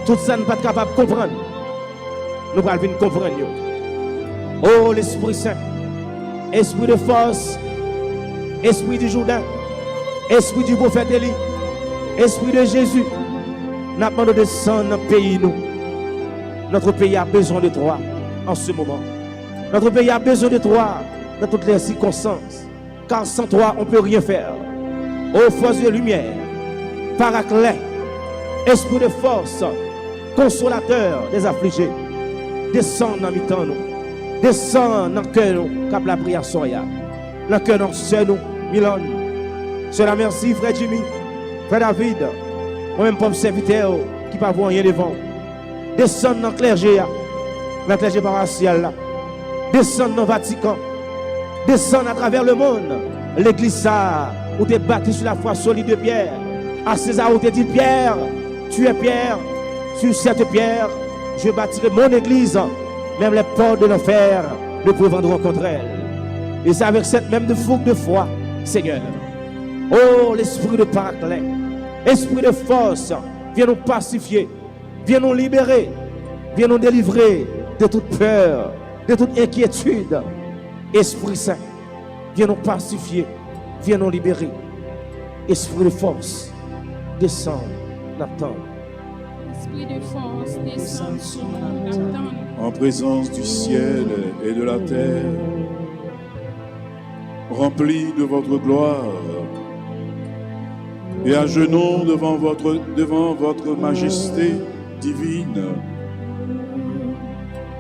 Tout ça nous pas capable de comprendre. Nous allons venir comprendre. Oh l'Esprit Saint, Esprit de force, Esprit du Jourdain, Esprit du prophète Élie, Esprit de Jésus, nous demandons de descendre dans le pays. Notre pays a besoin de toi en ce moment. Notre pays a besoin de toi dans toutes les circonstances. Car sans toi, on ne peut rien faire. Ô force de lumière, paraclet, esprit de force, consolateur des affligés, descends dans mi-temps nous. Descends dans le cœur nous, cap la prière soya. Dans le cœur nous, Milan. Cela merci, frère Jimmy, frère David, moi-même pour serviteur qui ne peut voir rien devant. Descends dans le clergé paroissial là. Descends dans le Vatican. Descends à travers le monde. L'église ça, où tu es bâti sur la foi solide de Pierre. À César, où tu dit Pierre, tu es Pierre. Sur cette pierre, je bâtirai mon église. Même les portes de l'enfer ne prévendront contre elle. Et c'est avec cette même fougue de foi, Seigneur. Oh, l'esprit de paraclet, esprit de force, viens nous pacifier, viens nous libérer, viens nous délivrer de toute peur, de toute inquiétude. Esprit Saint, viens nous pacifier, viens nous libérer. Esprit de force, descend, n'attend. Esprit de force, descend sur nous, n'attend. En présence du ciel et de la terre, remplis de votre gloire, et à genoux devant votre majesté divine,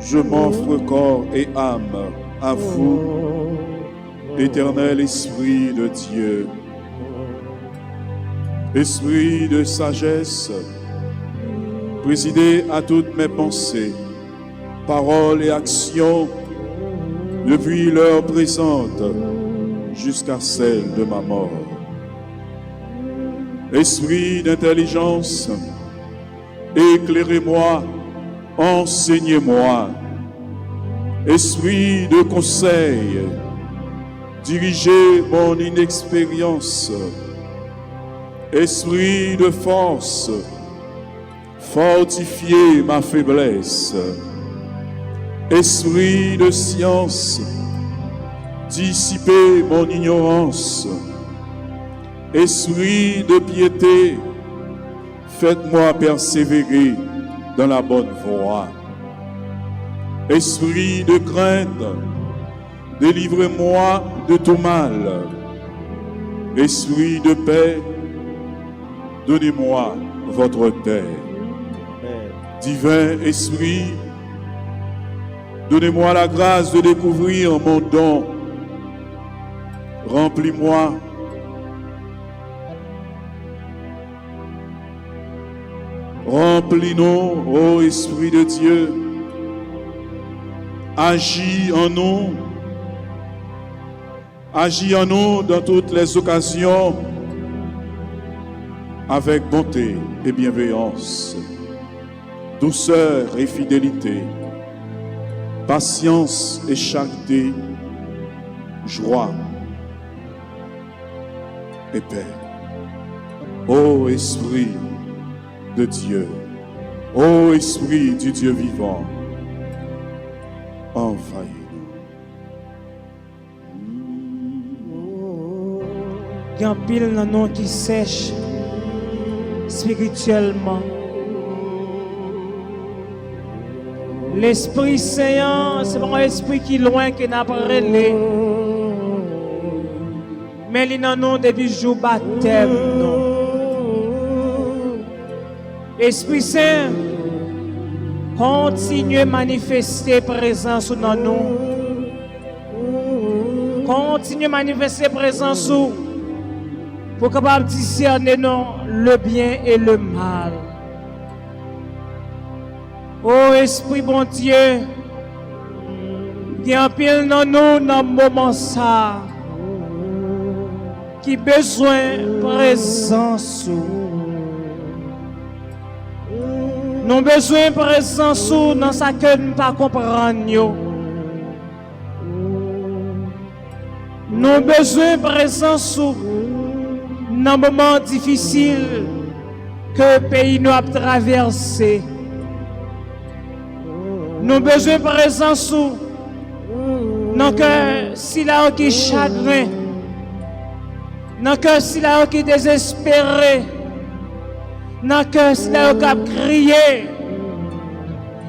je m'offre corps et âme à vous, éternel Esprit de Dieu. Esprit de sagesse, présidez à toutes mes pensées, paroles et actions, depuis l'heure présente jusqu'à celle de ma mort. Esprit d'intelligence, éclairez-moi, enseignez-moi. Esprit de conseil, dirigez mon inexpérience. Esprit de force, fortifiez ma faiblesse. Esprit de science, dissipez mon ignorance. Esprit de piété, faites-moi persévérer dans la bonne voie. Esprit de crainte, délivrez-moi de tout mal. Esprit de paix, donnez-moi votre paix. Divin Esprit, donnez-moi la grâce de découvrir mon don. Remplis-moi. Remplis-nous, ô Esprit de Dieu. Agis en nous. Agis en nous dans toutes les occasions avec bonté et bienveillance, douceur et fidélité, patience et charité, joie et paix. Ô Esprit de Dieu, ô Esprit du Dieu vivant, envahis-nous. Il y a un pile dans nous qui sèche spirituellement. L'Esprit Saint, c'est pas un esprit qui est loin, qui n'a pas relé. Mais il y a nous depuis le jour baptême. Esprit Saint, continue à manifester présence dans nous. Continue à manifester présence pour capable discerner le bien et le mal. Oh Esprit bon Dieu, qui en pile dans nous dans le moment ça, qui besoin de présence. Nous avons besoin de présence dans ce que nous ne pas comprendre. Nous avons besoin de présence dans les moments difficiles que le pays nous a traversé. Nous avons besoin de présence dans que si là qui est chagrin, dans que si là qui est désespéré, dans que si là qui a crié,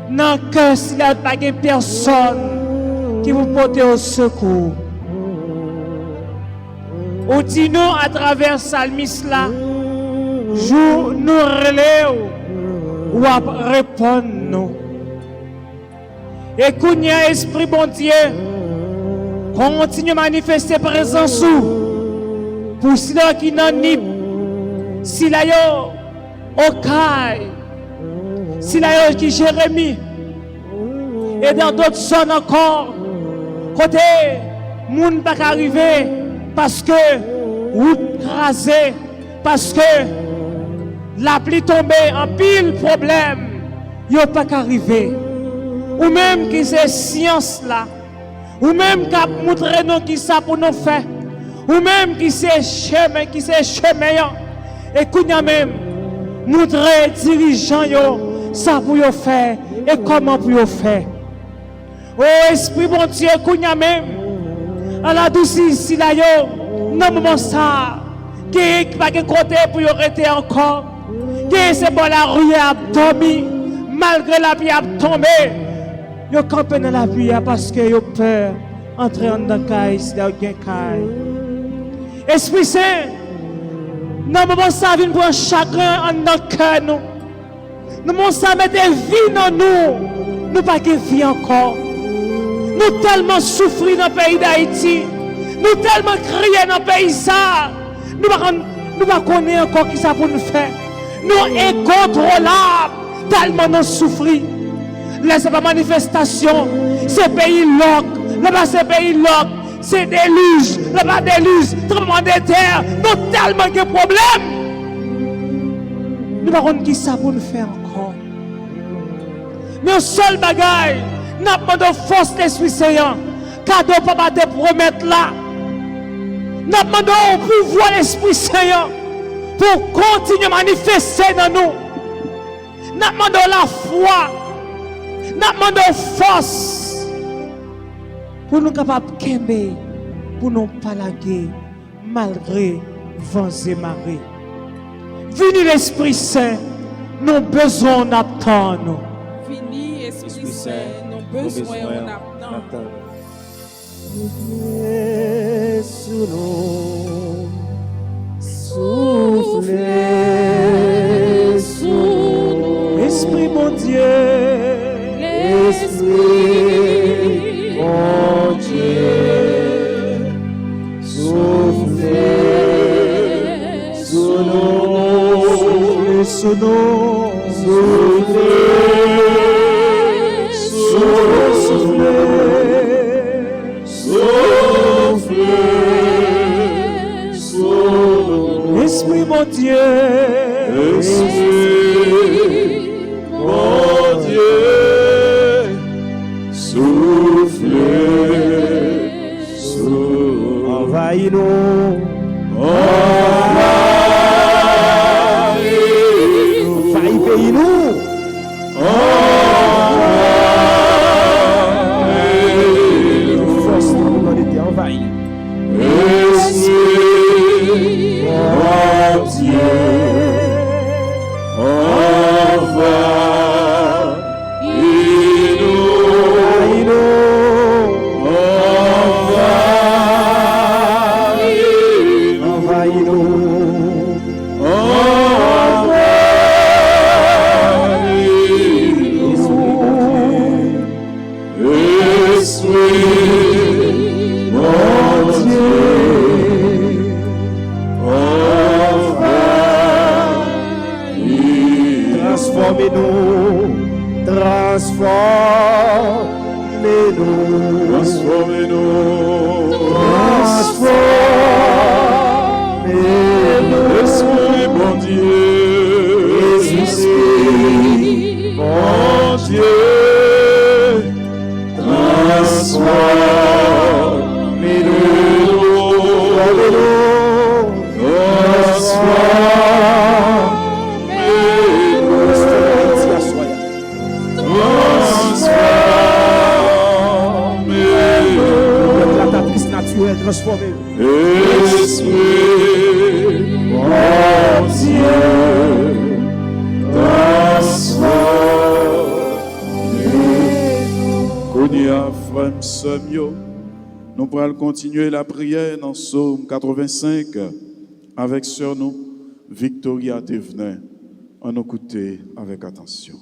dans que si là pas de personne qui vous porte au secours. Ou dis-nous à travers Salmis là, jour nous relève ou à répondre nous. Et Kounia, Esprit bon Dieu, continue à manifester présence pour ceux qui n'ont ni, si là yo, Okaï, si là yo qui Jérémie, et dans d'autres zones encore, côté, moun pas arrivé, parce que route crasée, parce que la pluie tombée en pile problème, yo pas arrivé. Ou même qui c'est science là, ou même qui a montré nous qui ça pour nous faire, ou même qui c'est chemin, et qu'on a même montrer dirigeants yo ça pour yo faire et comment pour yo faire. Oh Esprit bon Dieu, qu'on a même à la douce ici là yo, non moment ça, qui pas de côté pour yo rester encore, qui c'est bon la rue a dormi, malgré la pluie a tombé. Yo campé dans la pluie parce que yo peur entrer en dans caille si là gen caille. Esprit Saint, non moment ça vient pour un chagrin en dans cœur nous. Nous moment ça mettre vie dans nous. Nous pas de vie encore. Nous tellement souffrir dans le pays d'Haïti. Nous tellement crier dans le pays ça. Nous pas connaître encore qui ça pour nous faire. Nous incontrôlables tellement nous souffrir. Là, c'est pas manifestation, c'est pays loc. Là-bas, c'est pays loc. C'est déluge. Là-bas, déluge. Tremblement de terre. Nous tellement de problèmes. Nous ne savons pas qui ça pour nous faire encore. Mais le seul bagaille, nous avons de force l'Esprit Saint. Cadeau papa te promettre là. Nous avons au pouvoir l'Esprit Saint pour continuer à manifester dans nous. Nous demandons la foi. Nous demandons force. Pour nous capables de kembe. Pour nous pas laguer. Malgré vents et marées. Venez l'Esprit Saint. Nous besoin d'attendre. Fini, Esprit Saint, nos besoins, on attend. Soufflez sous nous, soufflez sous nous. Esprit mon Dieu, Esprit mon Dieu, soufflez sous nous, soufflez sous nous, soufflez sous nous. Soufflez sur nous. Esprit mon Dieu, Esprit mon Dieu, soufflez sur nous. Envahis-nous, envahis-nous, envahis-nous. Force dans le été envahi. Esprit mon Dieu, transformez-nous, transformez-nous, transformez-nous, transformez-nous, Esprit mon Dieu, Esprit mon Dieu, transformez-nous, transformé. Esprit, mon Dieu, transforme. Konya frère Samio, nous pourrons continuer la prière dans Psaume 85 avec sœur nous Victoria Thévenin. On écouter avec attention.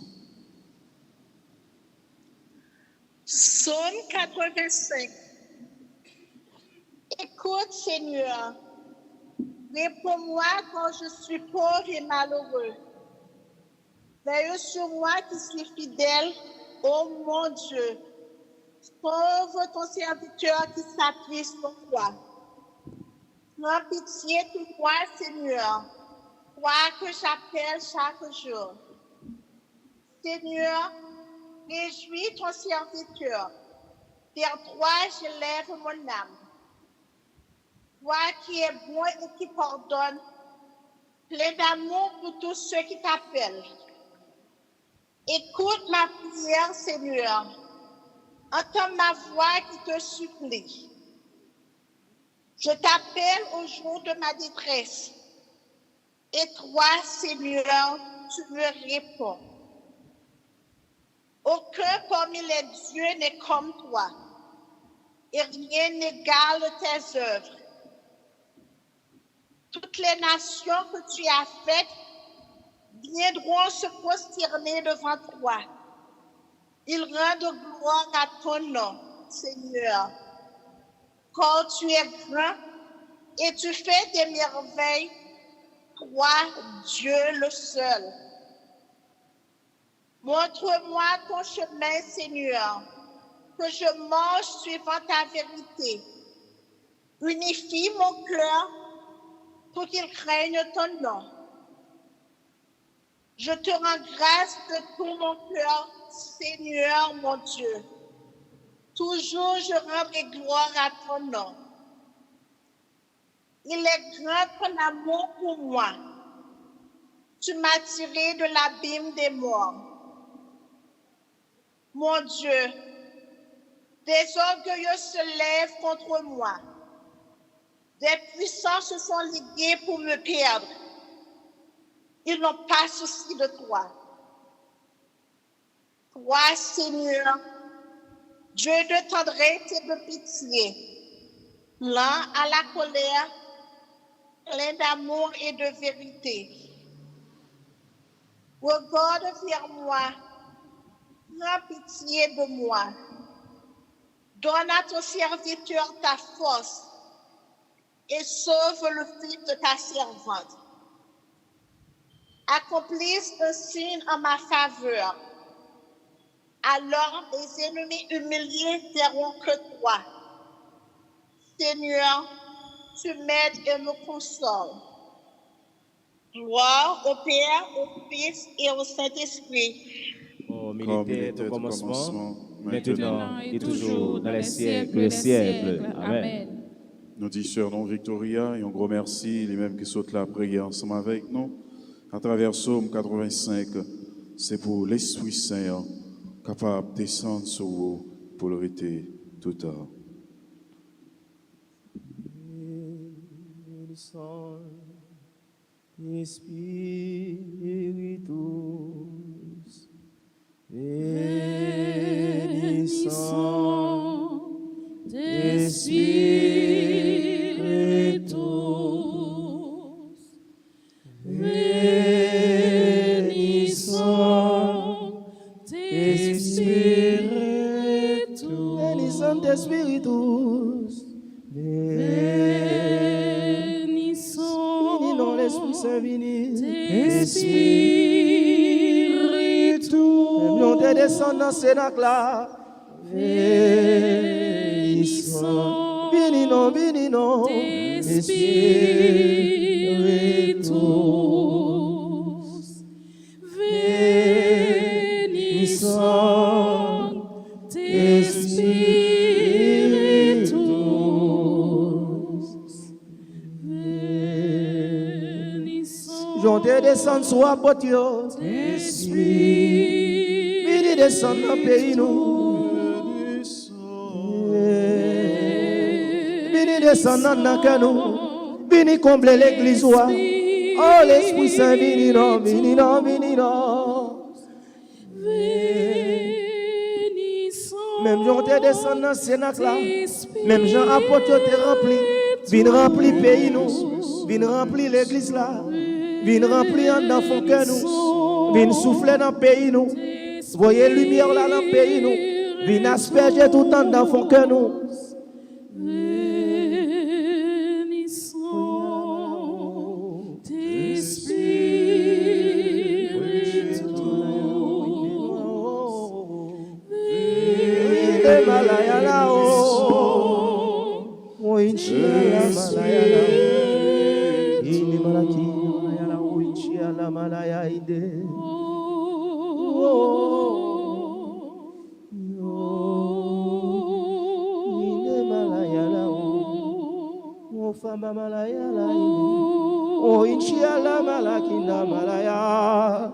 Psaume 85. Écoute, Seigneur, réponds-moi quand je suis pauvre et malheureux. Veille sur moi qui suis fidèle, ô mon Dieu. Sauve ton serviteur qui s'appuie sur toi. Prends pitié de moi, Seigneur, toi que j'appelle chaque jour. Seigneur, réjouis ton serviteur. Vers toi, je lève mon âme. Toi qui es bon et qui pardonne, plein d'amour pour tous ceux qui t'appellent. Écoute ma prière, Seigneur. Entends ma voix qui te supplie. Je t'appelle au jour de ma détresse. Et toi, Seigneur, tu me réponds. Aucun parmi les dieux n'est comme toi, et rien n'égale tes œuvres. Toutes les nations que tu as faites viendront se prosterner devant toi. Ils rendent gloire à ton nom, Seigneur, car tu es grand et tu fais des merveilles, toi, Dieu le seul. Montre-moi ton chemin, Seigneur, que je marche suivant ta vérité. Unifie mon cœur pour qu'il craigne ton nom. Je te rends grâce de tout mon cœur, Seigneur mon Dieu. Toujours je rendrai gloire à ton nom. Il est grand ton amour pour moi. Tu m'as tiré de l'abîme des morts. Mon Dieu, des orgueilleux se lèvent contre moi. Des puissants se sont ligués pour me perdre. Ils n'ont pas souci de toi. Toi, Seigneur, Dieu de tendresse et de pitié, lent à la colère, plein d'amour et de vérité. Regarde vers moi, prends pitié de moi. Donne à ton serviteur ta force et sauve le fils de ta servante. Accomplisse un signe en ma faveur. Alors les ennemis humiliés verront que toi. Seigneur, tu m'aides et me consoles. Gloire au Père, au Fils et au Saint-Esprit. Comme Comme il était au commencement, maintenant maintenant et et toujours, dans les siècles des des siècles. Amen. Nous disons, Sœur non Victoria, et un gros merci, les mêmes qui sautent la prière ensemble avec nous. À travers Psaume 85, c'est pour l'Esprit Saint capable de descendre sur vous pour le rester tout à l'heure. Spiritus, Des Spiritus, des Spiritus, des Spiritus, non l'Esprit Saint vini, des Spiritus, nous te descendons dans ce là. Vini non, des Spiritus, des Spiritus, j'en te descends sur la porte, des Spiritus, vini descendre dans le pays nous. Vini descendre dans le nous. Vini combler l'église. Oh, l'Esprit Saint, vini non, vini non, vini non. Même Jean te descend dans ce Sénat là. Même Jean apôtre te rempli. Vini rempli pays nous. Vini rempli l'église là. Vini rempli en dans fond que nous. Vini souffler dans le pays nous. Voyez lumière là dans le pays nous. Vini asperger tout le temps dans fond que nous. Oh, inshallah malakinda malaya.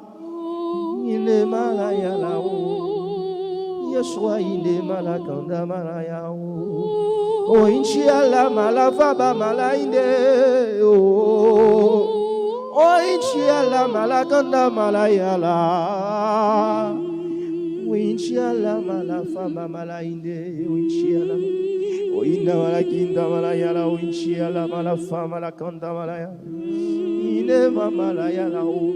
Ine malaya la o. Yeshua ine malakanda malaya o. Oh, inshallah malafaba malainde o. Oh, inshallah malakanda malaya la. Oh, inshallah malafaba malainde o inshallah. O inda malakinda malaya la o inshallah malafama malakanda malaya. Ine malaya la o.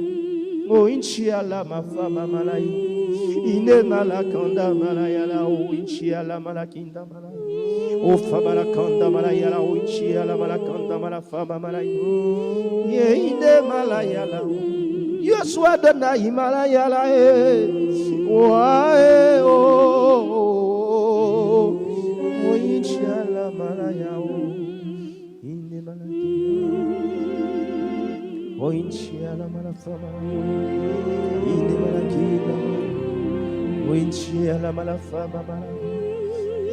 O inshallah ma fama malaya. Ine malakanda malaya la o inshallah malakinda malaya. O fama malakanda malaya la o inshallah malakanda malafama malaya. Ye ine malaya la o. Yeshua dana Himalaya la e. Wa e o. O inshallah malaya o. Ine malakinda. O inshallah malafama. Ine malakinda. O inshallah malafama malaya.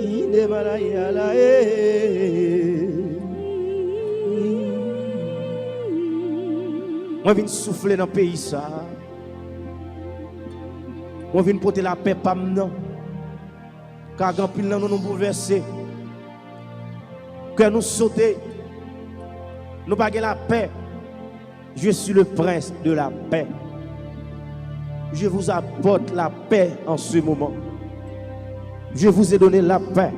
Ine malaya la e. Moi, je viens souffler dans le pays, ça. Moi, je viens porter la paix, pas maintenant. Car quand pile nous bouleverser, que nous sauter, nous pas la paix. Je suis le prince de la paix. Je vous apporte la paix en ce moment. Je vous ai donné la paix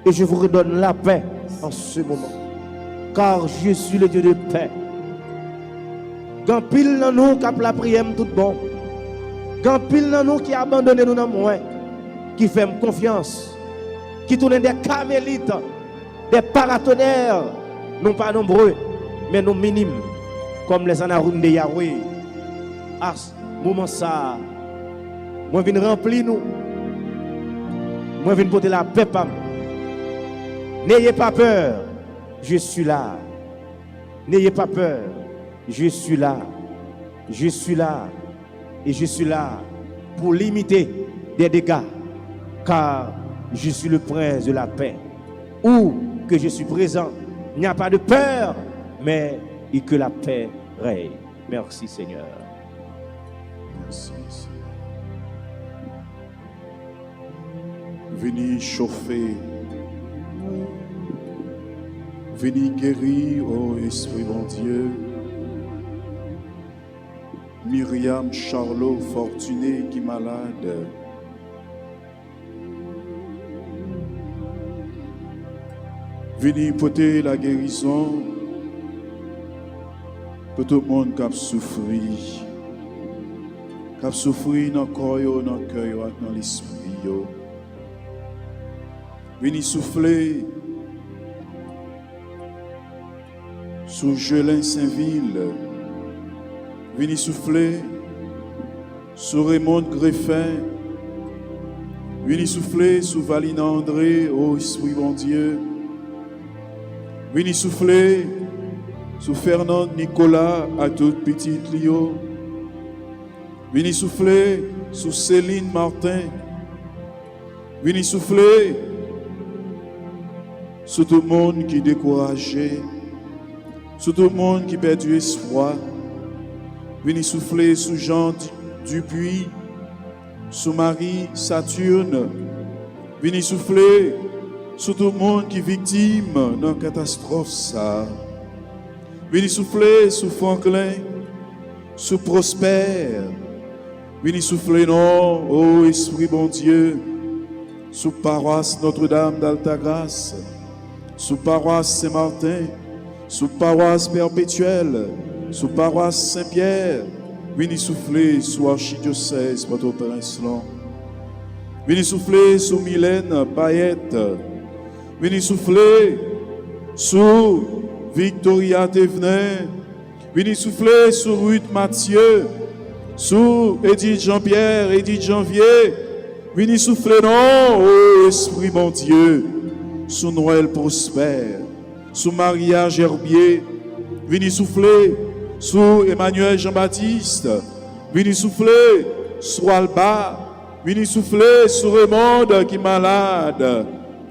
et je vous redonne la paix en ce moment. Car je suis le Dieu de paix. Quand pile dans nous qui a la prière tout bon. Quand pile dans nous qui a abandonné nous dans moins, qui fait confiance, qui tourne des camélites, des paratonnerres, non pas nombreux, mais non minimes, comme les anarounes de Yahweh. À ce moment ça, moi je viens remplir nous. Moi je viens porter la paix. N'ayez pas peur, je suis là. N'ayez pas peur, je suis là. Je suis là. Et je suis là pour limiter des dégâts. Car je suis le prince de la paix. Où que je suis présent, il n'y a pas de peur, mais et que la paix règne. Merci Seigneur. Merci Seigneur. Venez chauffer. Venez guérir, ô Esprit bon Dieu. Myriam Charlot Fortuné qui est malade. Venez porter la guérison pour tout le monde qui a souffert. Qui a souffert dans le corps, dans le cœur, dans l'esprit. Venez souffler sous Jelin Saint-Ville. Venez souffler sur Raymond Greffin. Venez souffler sur Valina André, ô Esprit bon Dieu. Venez souffler sur Fernand Nicolas à toute petite Lio. Venez souffler sur Céline Martin. Venez souffler sur tout le monde qui est découragé, sur tout le monde qui perd du espoir. Venez souffler sur Jean Dupuis, sur Marie Saturne. Venez souffler sur tout le monde qui est victime d'une catastrophe. Ça. Venez souffler sur Franklin, sur Prosper. Venez souffler, non, ô Esprit bon Dieu, sur paroisse Notre-Dame d'Altagrace, sur paroisse Saint-Martin, sur paroisse Perpétuelle, sur paroisse Saint-Pierre. Venez souffler sur archidiocèse Port-au-Prince. Venez souffler sur Mylène Payette. Venez souffler sur Victoria Thévenin. Venez souffler sur Ruth Mathieu, sur Edith Jean-Pierre, Edith Janvier. Venez souffler, non, ô Esprit bon Dieu, sur Noël Prosper, sur Maria Gerbier. Venez souffler sur Emmanuel Jean-Baptiste. Venez souffler sur Alba. Venez souffler sur Raymond qui est malade.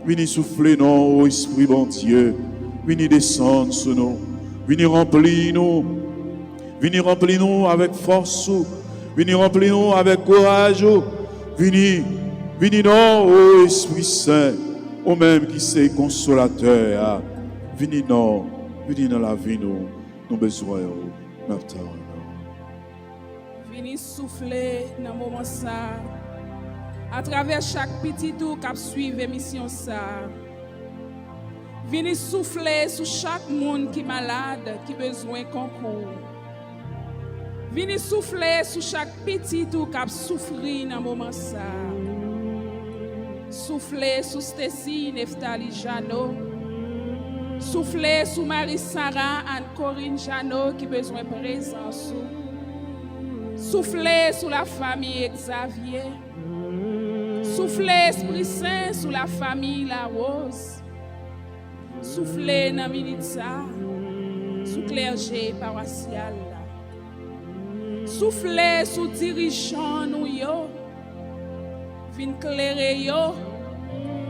Venez souffler, non, ô Esprit bon Dieu. Venez descendre sur nous. Venez remplir nous. Venez remplir nous avec force. Venez remplir nous avec courage. Venez, venez, non, ô Esprit Saint. Au même qui c'est consolateur. Venez, non, venez dans la vie, nous. Nous besoin. Venez souffler dans le moment ça. À travers chaque petit tour qui suit l'émission ça. Venez souffler sur chaque monde qui est malade, qui a besoin de concours. Venez souffler sur chaque petit tour qui a souffert dans le moment ça. Souffler sur Stécie, Neftali Jano. Souffler sur Marie-Sarah, Anne-Corinne Jano qui a besoin de présence. Souffler sur la famille Xavier. Souffler Esprit Saint sur la famille La Rose. Souffler dans Militza, sous clergé paroissial. Souffler sous dirigeant nous yo. Vin clairer yo.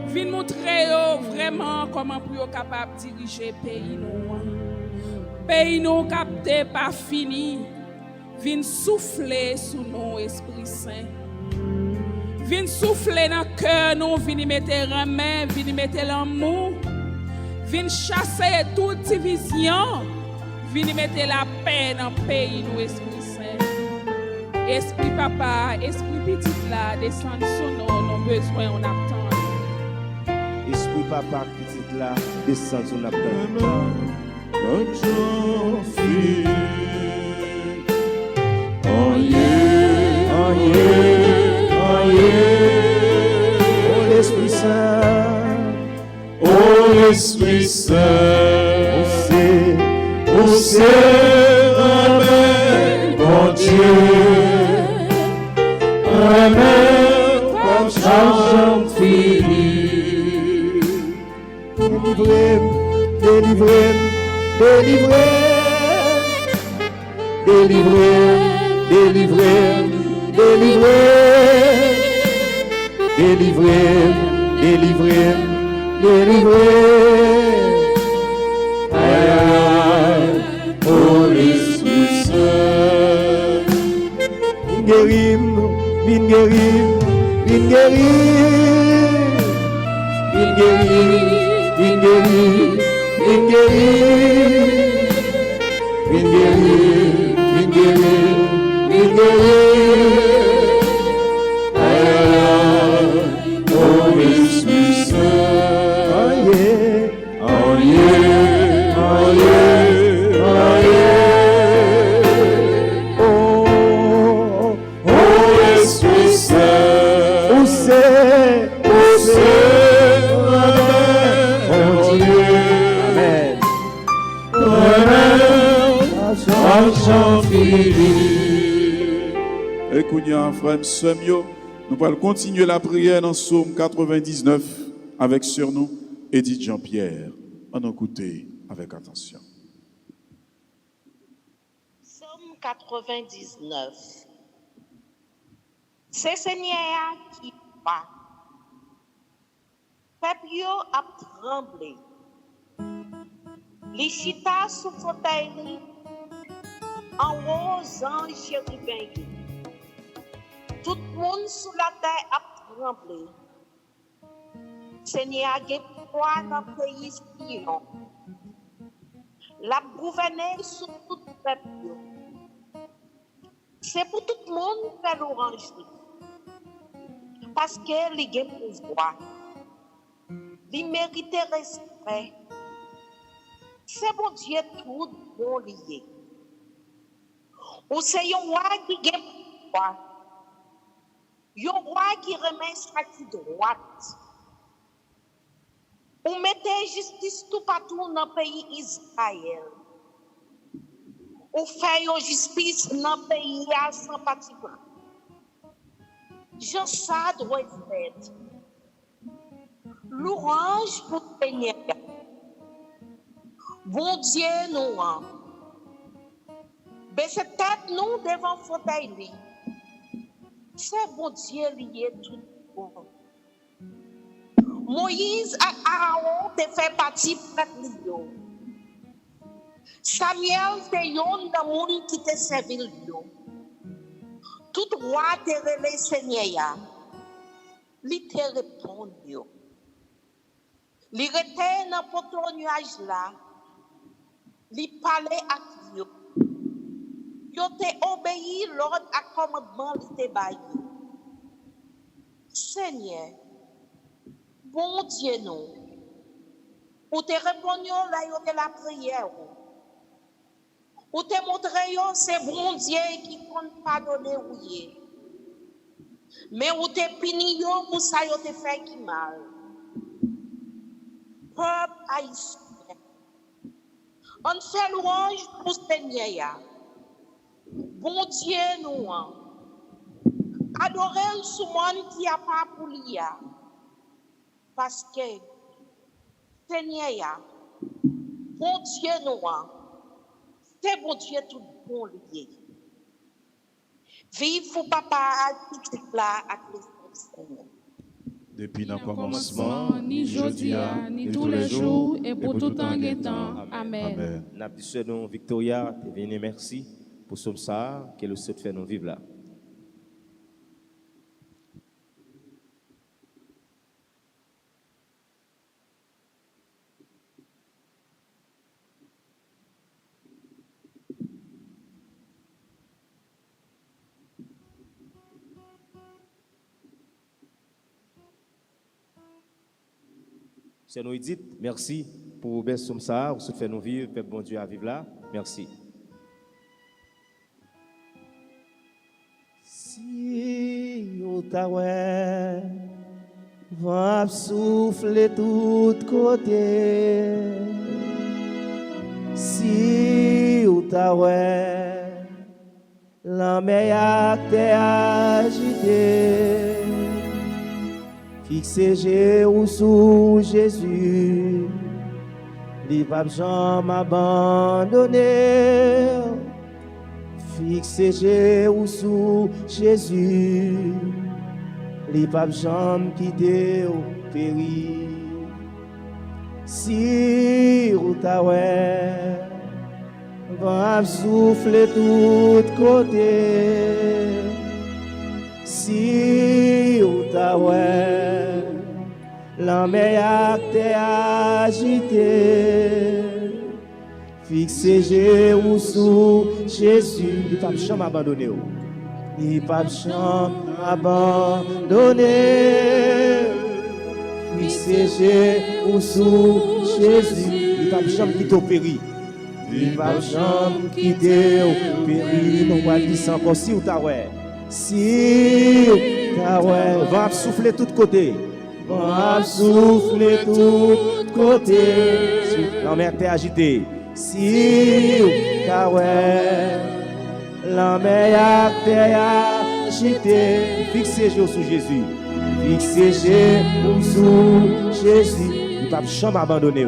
Vin montrer yo vraiment comment pour yo capable diriger pays nous. Pays nous capté pas fini. Viens souffler sur nous, Esprit Saint. Viens souffler dans le cœur, nous, viens mettre la main, viens mettre l'amour. Viens chasser toute division. Viens mettre la paix dans le pays, nous, Esprit Saint. Esprit Papa, Esprit Petit là, descend sur nous, nos besoins, on attend. Esprit Papa, Petit là, descend sur notre attend. Oh yeah, oh yeah, oh yeah. Oh l'Esprit Saint, Oh l'Esprit Saint, on sait, ramène, mon Dieu, ramène comme changement fini. délivrez, délivrez, délivrez, délivrez, délivrez, délivrez, délivrez, délivrez, délivrez. Aïe, aïe, oh l'Esprit Saint, Guérim, vin guérim, vin guérim, vin guérim, vin guérim, vin guérim, vin guérim, vin guérim, vin guérim. aïe, aïe, oh l'Esprit Saint, Oh yeah, oh yeah, oh yeah, oh yeah. oh, Oh l'Esprit Saint, on sait, ramène, mon Dieu, Amen. ramène, changement fini. Écoutez, frère, sœur, nous allons continuer la prière dans Psaume 99 avec sur nous Edith Jean-Pierre. On écoute avec attention. Psaume 99. C'est Seigneur qui bat. Peuple yo a tremblé. Les chita sous fauteuil en haut anges chérubins. Tout le monde sous la terre a tremblé. Seigneur a pouvoir dans le pays Sion. La gouverner sur tout le peuple. C'est pour tout le monde faire l'orangerie. Parce que les gens pouvoir. Ils méritent respect. C'est bon Dieu tout bon lié. Ou c'est un roi qui a pouvoir. Un roi qui remet sa droite. Ou mettez justice tout partout dans le pays Israël. Ou fait justice dans le pays sans particulier. Je ça doit être fait. L'orange pour Seigneur. Bon Dieu nous rend. Mais c'est tête nous devant fauteuil. C'est bon Dieu lié tout bon. Moïse et Aaron te fait partie de l'eau. Samuel te yon dans le monde qui te servi l'eau. Tout roi te relève Seigneur. Li te répond yo. Li rete dans poto nuage là. Li parle ak yo. Yo te obéi l'ordre à commandement li te bayi. Seigneur, bon Dieu nous, ou te répondions là yo de la prière, ou te montrions c'est bon Dieu qui compte pardonner ou yé. Mais ou te punions pour ça yo te fait qui mal. Peuple haïtien, on fait louange pour Seigneur. Bon Dieu nous, adorer ce monde qui a pas pour lui. Parce que Seigneur, bon Dieu nous, c'est bon Dieu tout bon lié. Vive pour papa qui là à Seigneur. Depuis le Commencement, ni jodia, ni tous les jours, et pour tout temps et temps. Amen. N'a dit ce nom Victoria, te venu merci. pour somme ça, que le Seigneur fait nous vivre là. C'est nous dit merci pour belle somme ça, pour ce fait nous vivre, peuple bon Dieu à vivre là. Merci. Si Outaouais va souffler tout côté, si Outaouais la mer t'est agitée, fixez Jésus sous Jésus, il va jamais abandonner. Fixez Jésus sous Jésus, il va jamais quitter au péri. Si Outaouais va souffler tout côté, si Outaouais la mer t'est agitée, fixez Jésus sous Jésus, il ne va jamais abandonner. Il ne va jamais abandonner. Fixez Jésus sous Jésus, il ne va jamais quitter au péri. Il ne va jamais quitter au péri. Nous allons dire ça encore, si Outaouais. Si Outaouais va souffler de tous côtés, va souffler de tous côtés, la mer t'est agitée. Si Outaouais, la mer t'est agitée, fixez Jésus sous Jésus, fixez Jésus sous Jésus, il ne va jamais abandonner,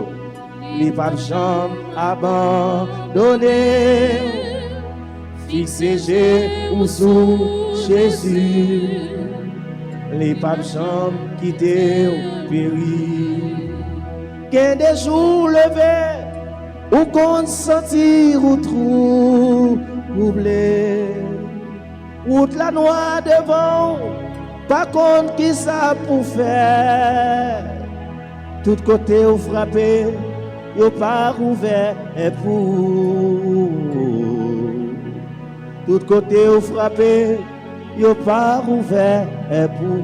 il ne va jamais abandonner, fixez Jésus sous Jésus, les papes jamais quitter au péri. Qu'un des jours levés, ou qu'on sentir ou troublé, ou la noix devant, pas contre qui ça pour faire. Tout côté ou frappé, ou pas ouvert et pour. Tout côté ou frappé, yo pas ouvert et pour.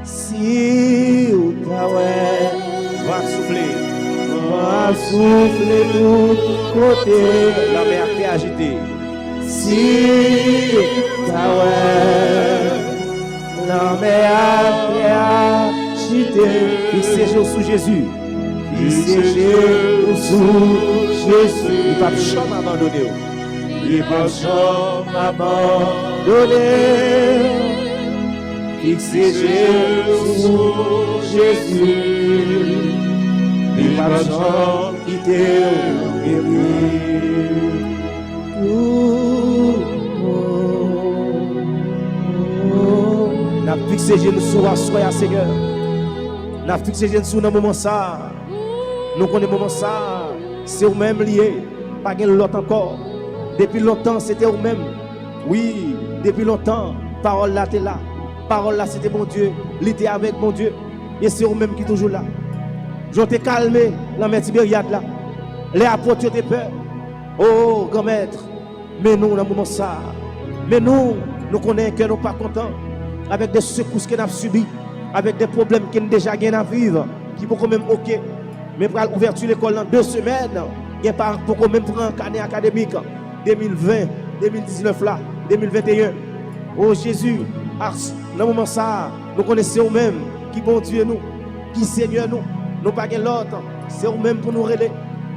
Si Outaouais va souffler tout côté, la mer t'est agitée. Si Outaouais, la mer t'est agitée, fixez Jésus sous Jésus, fixez Jésus sous Jésus, il va jamais abandonner. Il va jamais abandonner. Fixez Jésus sous Jésus, il va jamais quitter au péri. N'a fixé Jésus sous la soya Seigneur. N'a fixé Jésus sous le moment ça. Nous connaissons le moment ça. C'est au même lié. Pas de l'autre encore. Depuis longtemps, c'était vous-même. Oui, depuis longtemps, parole là, t'es là. Parole là, c'était mon Dieu. Il était avec mon Dieu. Et c'est vous-même qui est toujours là. Je t'ai calmé, la mère Tibériade là. Les apôtres étaient peur. Oh, grand maître. Mais nous, dans le moment ça. Mais nous connaissons que nous ne sommes pas contents. Avec des secousses qu'on a subies. Avec des problèmes qu'on a déjà gagnés à vivre. Qui peuvent quand même ok. Mais pour l'ouverture de l'école dans 2 semaines, il n'y a pas pour quand même prendre une année académique. 2020, 2019 là, 2021. Oh Jésus, dans le moment ça, nous connaissons nous-mêmes qui bon Dieu nous, qui Seigneur nous, nous pas l'autre, c'est nous-mêmes pour nous relayer.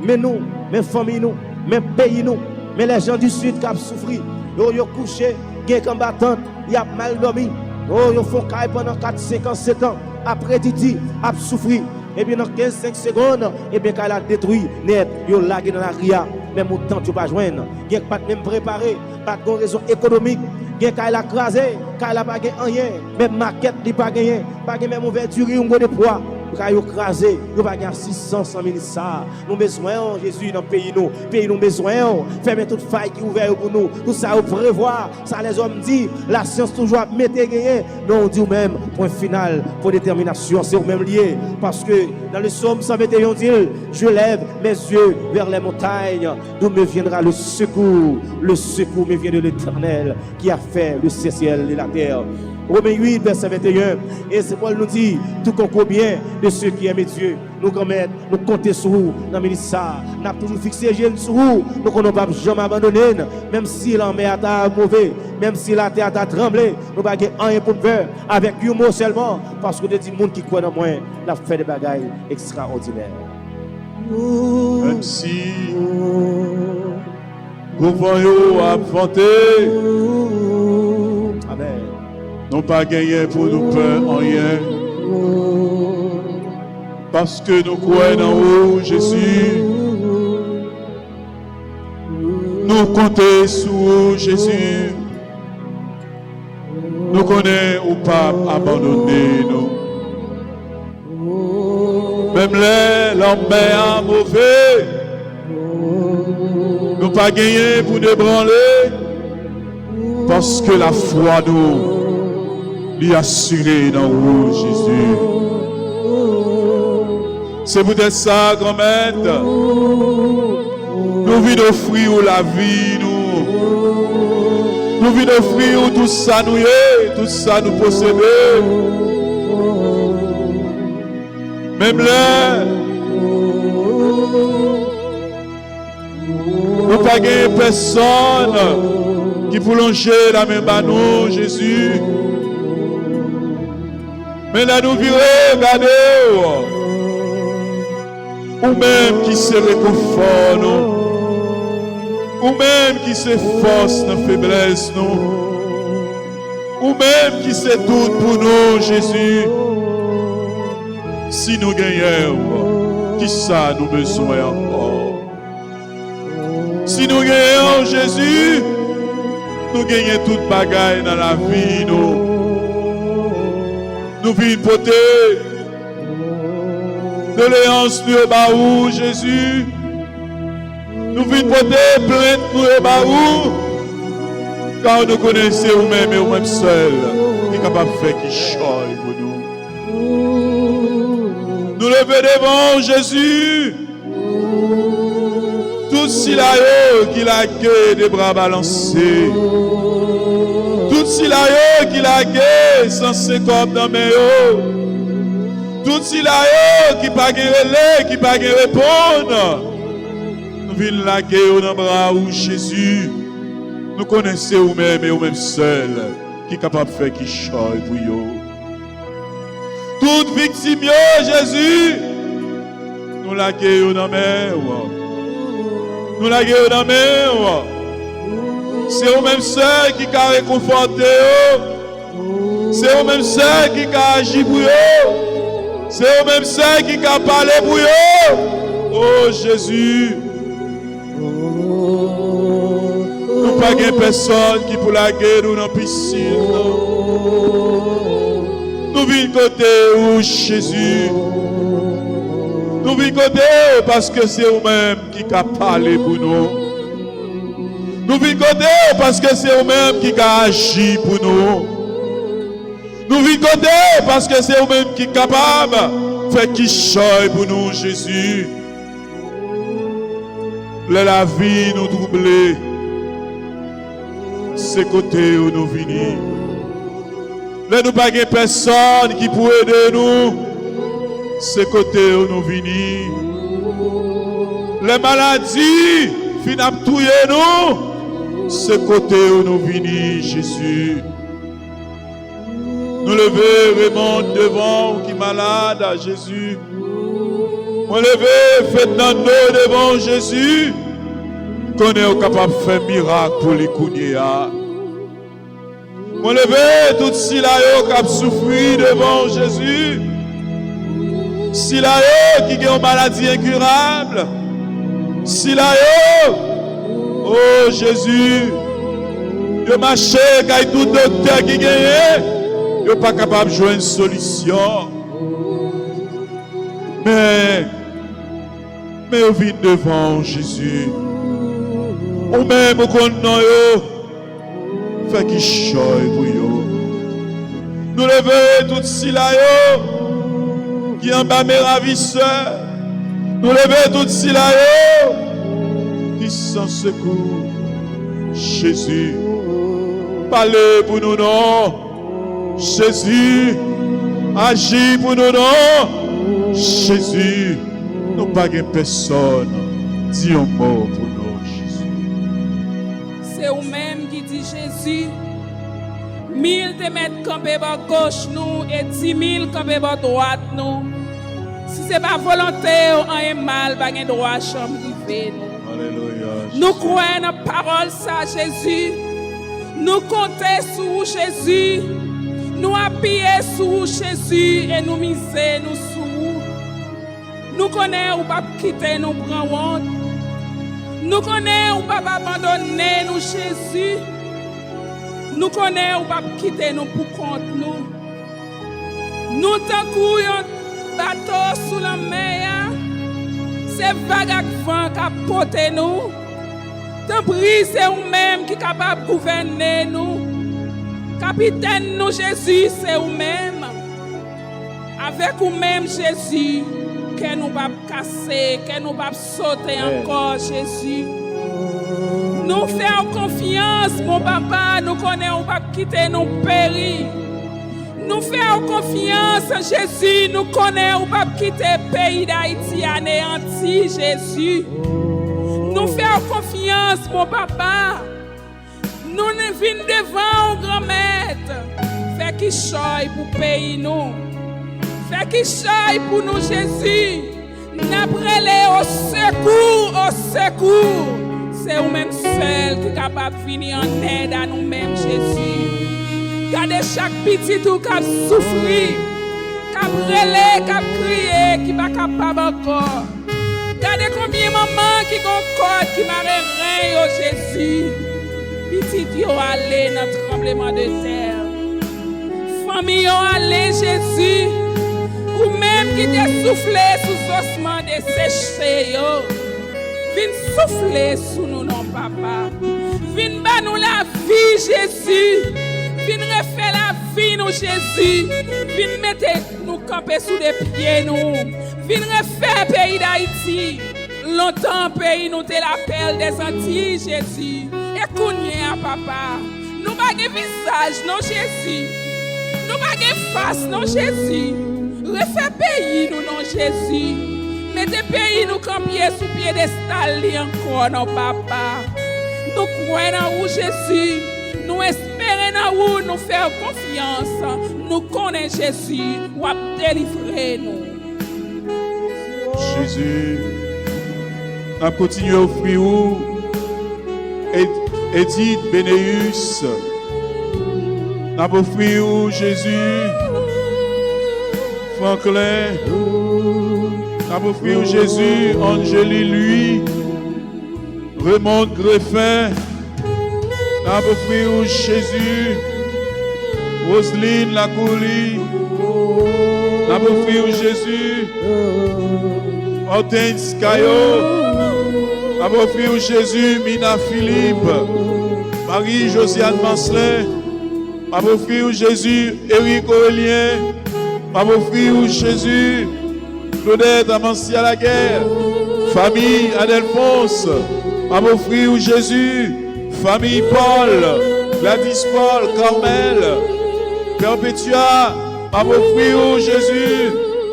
Mais nous, mes familles nous, mes pays nous, mais les gens du sud qui ont souffert, ils ont couché, ils ont combattant, ils ont mal dormi, ils font caille pendant 4, 5 ans, 7 ans, après Titi, ils ont souffert. Et bien dans 15-5 secondes, et bien qu'elle a détruit, net, ils ont lagué dans la ria. Même autant tu pas joindre, il n'y a pas de même préparé, pas de raison économique, il y a qu'elle a crasé, qu'elle a pas gagné rien, même maquette n'est pas gagné, pas de même ouverture ou de poids, Nous écraser, nous pas gagner assistance en ministre. Nous besoin Jésus dans le pays nous. Pays nous besoin. Fermez toute faille qui est ouverte pour nous. Tout ça au prévoir. Ça les hommes disent. La science toujours mettre gagné. Non, on dit même point final pour détermination. C'est au même lié. Parce que dans le psaume 121, on dit, je lève mes yeux vers les montagnes. D'où me viendra le secours. Le secours me vient de l'Éternel qui a fait le ciel et la terre. Romains 8, verset 21. Et c'est Paul nous dit, tout concourt bien de ceux qui aiment Dieu. Nous commettons, nous comptons sur vous dans le ministère. Nous avons toujours fixé les yeux sur vous. Nous ne pouvons pas jamais abandonner. Même si la mer est mauvais, même si la terre a tremblé, nous ne pouvons pas rien pour faire avec un mot seulement. Parce que des gens qui croient en moi, nous avons fait des bagailles extraordinaires. Même si nous voyons avancer, Amen. nous pas gagné pour nous peur en rien. Parce que nous croyons en vous, Jésus. Nous comptons sur vous, Jésus. Nous connaissons ou pas abandonner nous. Même l'homme est mauvais. Nous pas gagné pour débranler. Parce que la foi nous lui assurée dans vous, Jésus. C'est peut-être ça, grand-mère. Nous venons offrir la vie, nous venons offrir tout ça, tout ça nous posséder. Même là, nous pas gagner personne qui pour longer la même à nous, Jésus. Mais là, nous virons, regardez, ou même qui se réconfort, nous, ou même qui se force dans la faiblesse, nous, ou même qui se doute pour nous, Jésus. Si nous gagnons, qui ça nous besoin encore? Si nous gagnons, Jésus, nous gagnons toute bagaille dans la vie, nous. Nous vivons porter de l'éance nous baou, Jésus. Nous vivons porter plainte nous baou. Car nous connaissons vous-même et vous-même seul qui est capable de faire qui choye pour nous. Nous lever devant Jésus. Tout si là qui l'a gué des bras balancés. Tout si là qui l'a gué sans ses corps dans mes hauts. Tout si là qui pas guéré, qui pas répondre. Nous venons la gué dans bras où Jésus. Nous connaissons vous-même et vous-même seul qui est capable de faire qui choye pour vous. Toute victime, Jésus, nous la gué dans mes hauts. Nous la gué dans mes hauts. C'est vous-même seul qui a réconforté. C'est vous-même seul qui a agi pour vous. C'est vous-même seul qui a parlé pour vous. Oh Jésus. Nous pas de personne qui pour la guerre ou dans la piscine. Nous vivons côté où Jésus. Nous vivons côté parce que c'est vous-même qui a parlé pour nous. Nous vivons côté parce que c'est vous-même qui a agi pour nous. Nous vivons côté parce que c'est vous-même qui est capable de faire qui choye pour nous, Jésus. La vie nous trouble. C'est côté où nous venons. Là, nous n'avons pas personne qui peut aider nous. C'est côté où nous venons. Les maladies finissent tuer nous. C'est côté où nous venons, Jésus. Nous lever vraiment devant qui est malade à Jésus. Nous lever, faites dans nous devant Jésus. Qu'on est capable de faire miracle pour les Kounia. Nous lever tout si là qui a souffert devant Jésus. Si là qui a une maladie incurable. Si là oh Jésus, je marche avec tout docteur qui gagne. Je ne suis pas capable de jouer une solution. Mais on vient devant Jésus. Ou même au connaît yo. Fait qu'il choye pour yo. Nous lever tout si là yo. Qui en bas mes ravisseurs. Nous lever tout si là yo. Qui sans secours. Jésus. Parlez pour nous non. Jésus. Agis pour nous non. Jésus. Nous pas personne. Dis un mot pour nous, Jésus. C'est vous-même qui dit Jésus. 1000 te mettent campés à gauche nous et 10 000 campés à droite nous. Si ce n'est pas volonté ou un mal, pas de droit à chambre qui nous. Alléluia. Nous croyons dans la parole ça, Jésus. Nous comptons sur Jésus. Nous appuyons sur Jésus et nous misons nous sur vous. Nous connaissons ou pas quitter nous prendre honte. Nous connaissons ou pas abandonner nous Jésus. Nous connaissons ou pas quitter nous pour compte nous. Nous t'encourageons un bateau sous la mer. C'est vague avec vent qui a porté nous. T'en prie, c'est vous-même qui est capable de gouverner nous. Capitaine nous Jésus, c'est vous-même. Avec vous-même Jésus, que nous pas casser, que nous pas sauter encore Jésus. Nous faisons confiance, mon papa, nous connaissons pas quitter nos péris. Nous faisons confiance en Jésus, nous connaissons pas quitter le pays d'Haïti anéanti Jésus. Nous faisons confiance, mon papa. Nous ne venons devant au grand maître. Fais qu'il choye pour pays nous. Fais qu'il choye pour nous Jésus. N'après-les au secours, au secours. C'est vous-même seul qui est capable de venir en aide à nous-mêmes, Jésus. Gardez chaque petit tout qui a souffert, qui a brûlé, qui a crié, qui n'est pas capable encore. Gardez combien de mamans qui ont corps, qui n'ont rien, Jésus. Petit yo allé dans le tremblement de terre. Famille yo allé, Jésus. Ou même qui te soufflé sous ossements desséchés, yo. Viens souffler sous nous, non, papa. Viens ba nous la vie, Jésus. Viens refaire la vie, nous, Jésus. Viens mettre nous camper sous les pieds, nous. Viens refaire le pays d'Haïti. Longtemps, pays, nous te l'appel des Antilles, Jésus. Et qu'on papa. Nous pas de visage, non, Jésus. Nous pas de face, non, Jésus. Refaire pays, nous, non, Jésus. Mettez pays nous campier sous piédestal encore, non, papa. Nous croyons en vous, Jésus. Nous espérons en vous, nous faire confiance. Nous connaissons Jésus, ou à délivrer nous. Jésus, nous continuons à offrir Edith Bénéus. Nous offrir Jésus, Franklin. Nous offrir Jésus, Angélie lui, Raymond Greffin. Nous offrir Jésus, Roselyne Lacouli. Nous offrir Jésus, Hortense Caillot. Nous offrir Jésus, Mina Philippe, Marie-Josiane Mancelin. Nous offrir Jésus, Éric Aurélien. Nous offrir Jésus, Claudette Amanci à la guerre, famille Adelphonse, à m'offrir Jésus, famille Paul, Gladys Paul, Carmel, Perpétua, à m'offrir Jésus,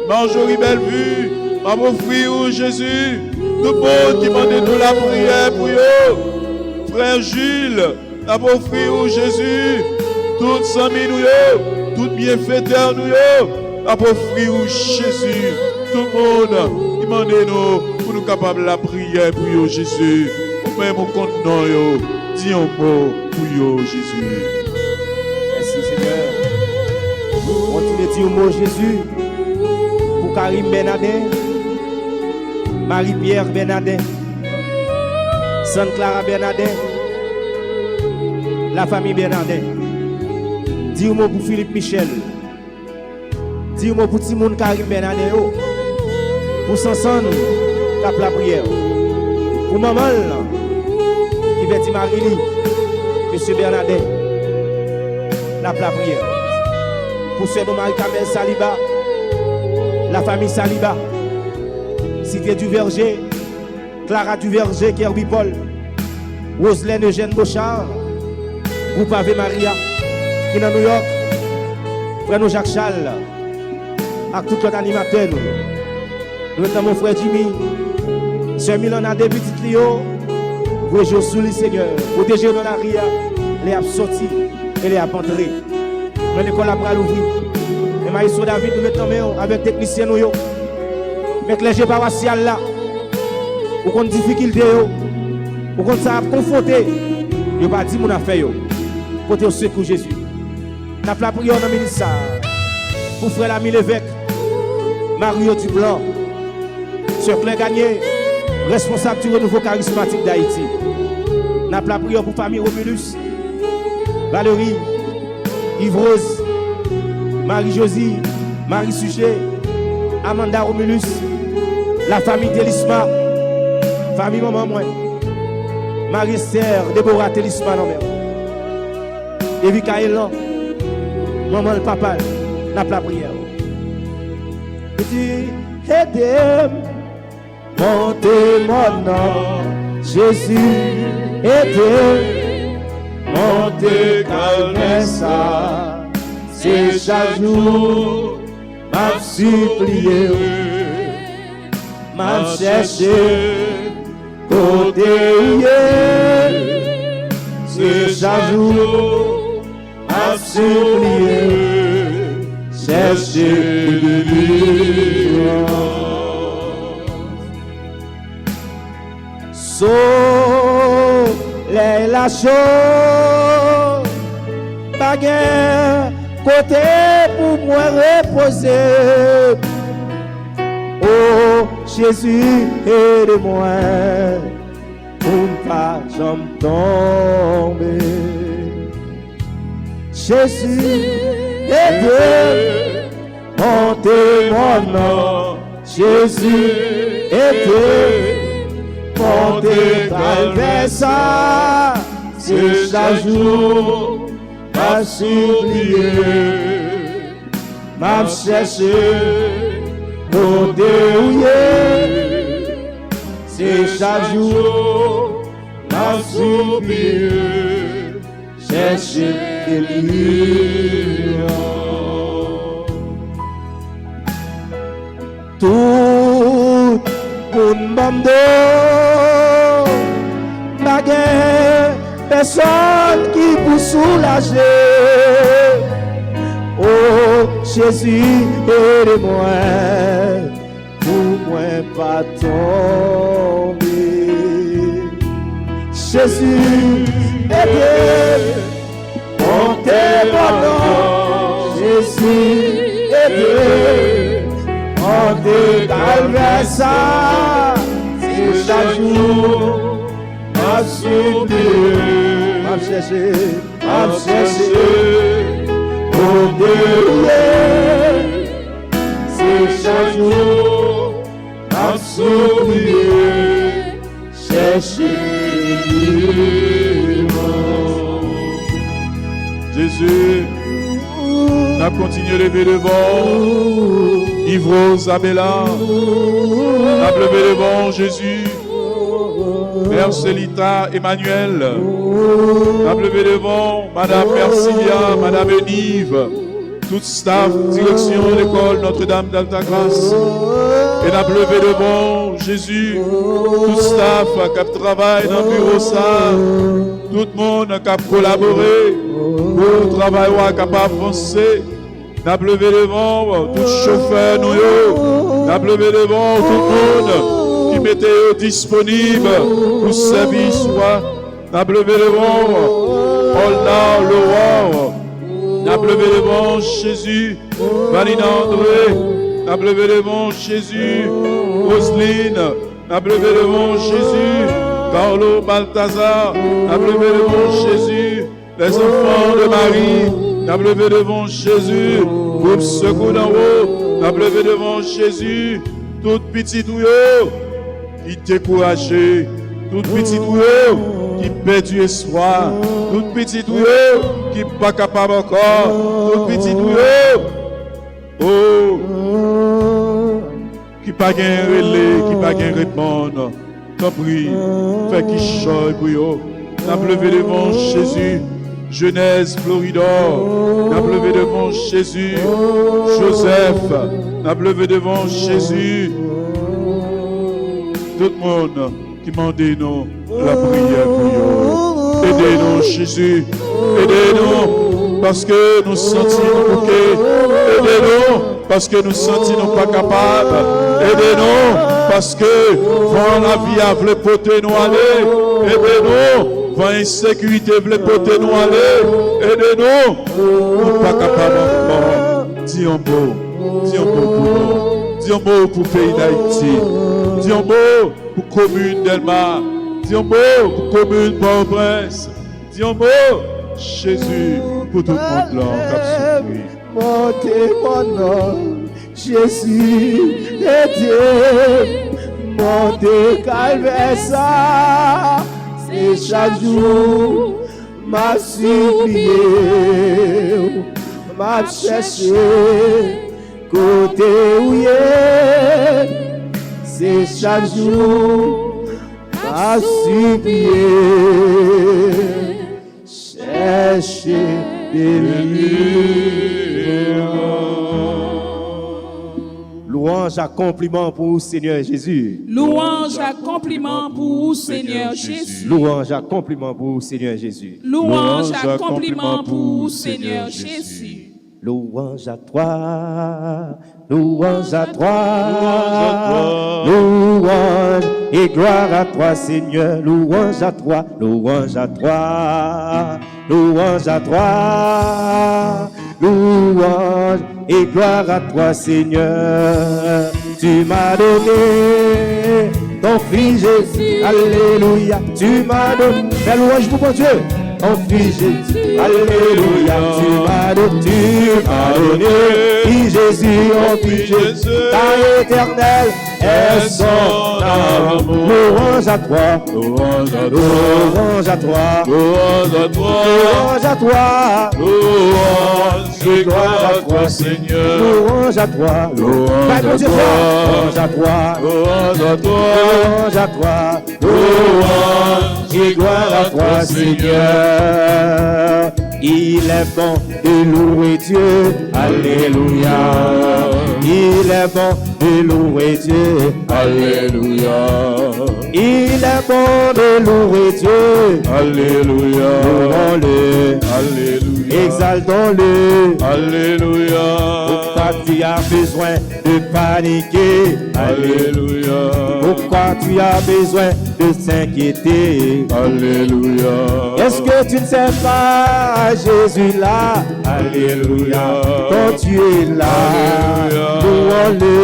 Marjorie Bellevue, à m'offrir Jésus, tout le monde qui m'a nous la prière pour eux, frère Jules, à m'offrir Jésus, toutes sans nous, tout bienfaiteur nous, à m'offrir Jésus. Tout le monde, demandez-nous pour nous capables de la prière pour vous, Jésus. Ou même au contenant, dis un mot pour vous, Jésus. Merci Seigneur. Continuez de dire un mot, Jésus. Pour Karim Bernadette, Marie-Pierre Bernadette, Sainte-Clara Bernadette, la famille Bernadette. Dis un mot pour Philippe Michel. Dis un mot pour Timon Karim Bernadette. Pour Sanson, cap la prière. Pour maman, qui Betty Marie, Monsieur Bernadette, la prière. Pour Sœur Marie-Camille Saliba, la famille Saliba, Cité du Verger, Clara du Verger, Kirby Paul, Roselaine Eugène Bochard, Groupe Ave Maria, qui est dans New York, frère nous Jacques Charles, avec tout l'autre animateur, nous avons mon frère Jimmy, Sœur Milana de Petit Clio, vous jouez sous le Seigneur, protéger dans la ria, les a sortis et les a entrés. Dans l'école après l'ouvrir. Et Maïso David, nous mettons avec technicien nous, avec les jeux paroissiales là, ou qu'on difficulté, ou qu'on ça confronté, il va dire mon affaire, côté au secours Jésus. Nous avons la prière dans le ministère pour frère l'ami l'évêque, Mario Dublanc, Sœur Claire Gagné, responsable du renouveau charismatique d'Haïti. Nous avons la prière pour famille Romulus, Valérie, Yves-Rose, Marie-Josie, Marie-Sujet, Amanda Romulus, la famille Télisma, famille maman moi, Marie-Esther, Déborah Télisma, non même. Et Vikaëlan, maman le papa, n'a pas la prière. Petit, aidez, montez mon nom, Jésus, aidez, montez, calmez ça, c'est chaque jour, m'a supplié, m'a cherché, côté où c'est chaque jour, m'a supplié, chercher délivrance. Soleil la chaux, baguette, côté pour moi reposer. Oh Jésus, aide-moi pour ne pas jamais tomber. Jésus, aide, montez mon nom. Jésus, aide, montez calvaire ça, c'est chaque jour, m'a supplié, m'a cherché, pour déouiller, c'est chaque jour, m'a supplié, chercher délivrance. Tout moun bando, baguette, personne qui vous soulager. Oh Jésus, aide-moi, pour moi pas tomber. Jésus, aide, montez mon nom. Jésus, aide, montez calvaire ça, c'est chaque jour, m'a supplié, m'a cherché, pour délier, c'est chaque jour, m'a supplié, chercher délivrance. Jésus, n'a continué lever devant Yves-Rose Abella, n'a levé devant Jésus, Père Célita Emmanuel, n'a levé devant Madame Persilia, Madame Enive, toute staff, direction de l'école Notre-Dame d'Alta-Grâce, et n'a levé devant Jésus, tout staff qui travaille dans le bureau ça, tout le monde qui a collaboré pour le travail qui a avancé. N'a levé devant tout chauffeur, n'a levé devant tout le monde qui mettait disponible pour service. N'a levé devant Olna, Laurent, n'a levé devant Jésus, Valina André, n'a levé devant Jésus, Roselyne, n'a levé devant Jésus, Carlo Balthazar, n'a levé devant Jésus, les enfants de Marie. N'a levé devant Jésus, groupe secours d'en haut, n'a levé devant Jésus, tout petit ou yo qui découragé, tout petit ou yo qui perdu espoir, tout petit ou yo qui pas capable encore, tout petit ou yo qui pas gain relais, qui pas gain répondre. T'en prie, fais qui choy pour yo. N'a levé devant Jésus. Genèse, Floridor, n'a levé devant Jésus. Joseph, n'a levé devant Jésus. Tout le monde qui m'a dit nous la prière pour nous. Aidez-nous, Jésus. Aidez-nous parce que nous sentons nous bouquets. Aidez-nous parce que nous sentons nous pas capables. Aidez-nous parce que vent la vie a voulu porter nous aller. Aidez-nous. Vent insécurité voulu porter nous aller. Aidez-nous. Nous pas capables encore. Dis un mot. Dis un mot pour nous. Dis un mot pour le pays d'Haïti. Dis un mot pour la commune d'Elma. Dis un mot pour la commune Port-au-Prince. Dis un mot, Jésus, pour tout le monde là. Montez mon nom, Jésus est Dieu. Montez calvaire ça, c'est chaque jour m'a supplié, m'a cherché, côté où il est, c'est chaque jour m'a supplié, chercher délivrance. Louange à compliment pour Seigneur Jésus. Louange à compliment pour Seigneur Jésus. Louange à compliment pour Seigneur Jésus. Louange à compliment pour Seigneur Jésus. Louange à toi, louange à toi, louange et gloire à toi Seigneur, louange à toi, louange à toi, louange à toi, louange et gloire à toi Seigneur. Tu m'as donné ton fils Jésus, alléluia, tu m'as donné, la louange pour mon Dieu. Ton fils Jésus, alléluia, tu m'as donné, fils Jésus, ton fils Jésus, ta éternelle est son amour. Louange à toi, louange à toi, louange à toi, louange à toi, Louange et gloire à toi, Seigneur. louange à toi, louange à toi, Louange à toi, louange à toi, louange et gloire à toi, Seigneur. Il est bon de louer Dieu, alléluia. Il est bon de louer Dieu, Alléluia. il est bon de louer Dieu, Alléluia. louons-le, Alléluia. exaltons-le. Alléluia. Pourquoi tu as besoin de paniquer, Alléluia. pourquoi tu as besoin de s'inquiéter? Alléluia. Est-ce que tu ne sais pas, Jésus là? Alléluia. Ton Dieu est là. Alléluia. Louons-le.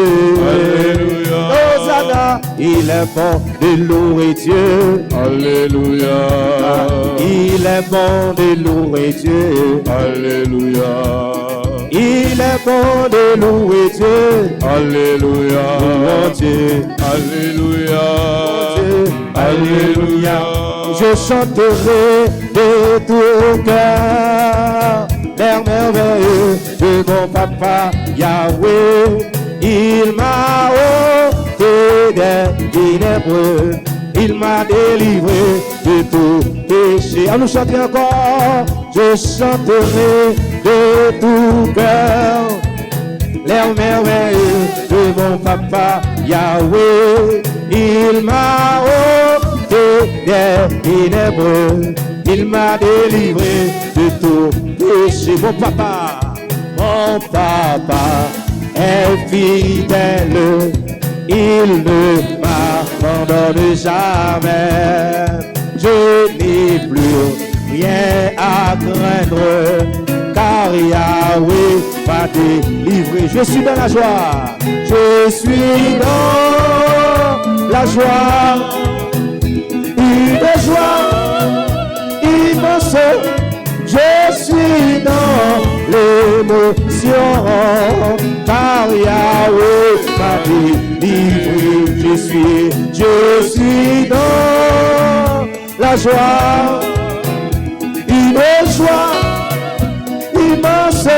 Alléluia. Hosanna, il est bon de louer Dieu. Alléluia. Il est bon de louer Dieu. Alléluia. Il est bon de louer Dieu. Alléluia. Mon Dieu. Alléluia. Dieu. Alléluia. Alléluia. Je chanterai de tout cœur l'air merveilleux de mon papa Yahweh. Il m'a ôté des ténébreux, il m'a délivré de tout péché. À nous chanter encore. Je chanterai de tout cœur l'air merveilleux de mon papa Yahweh. Il m'a ôté des ténébreux, il m'a délivré de tout péché. Mon papa est fidèle, il ne m'abandonne jamais. Je n'ai plus rien à craindre, car Yahweh m'a délivré. Je suis dans la joie, je suis dans la joie, une joie immense. Je suis dans l'émotion, car Yahweh m'a délivré. je suis dans la joie, une joie immense.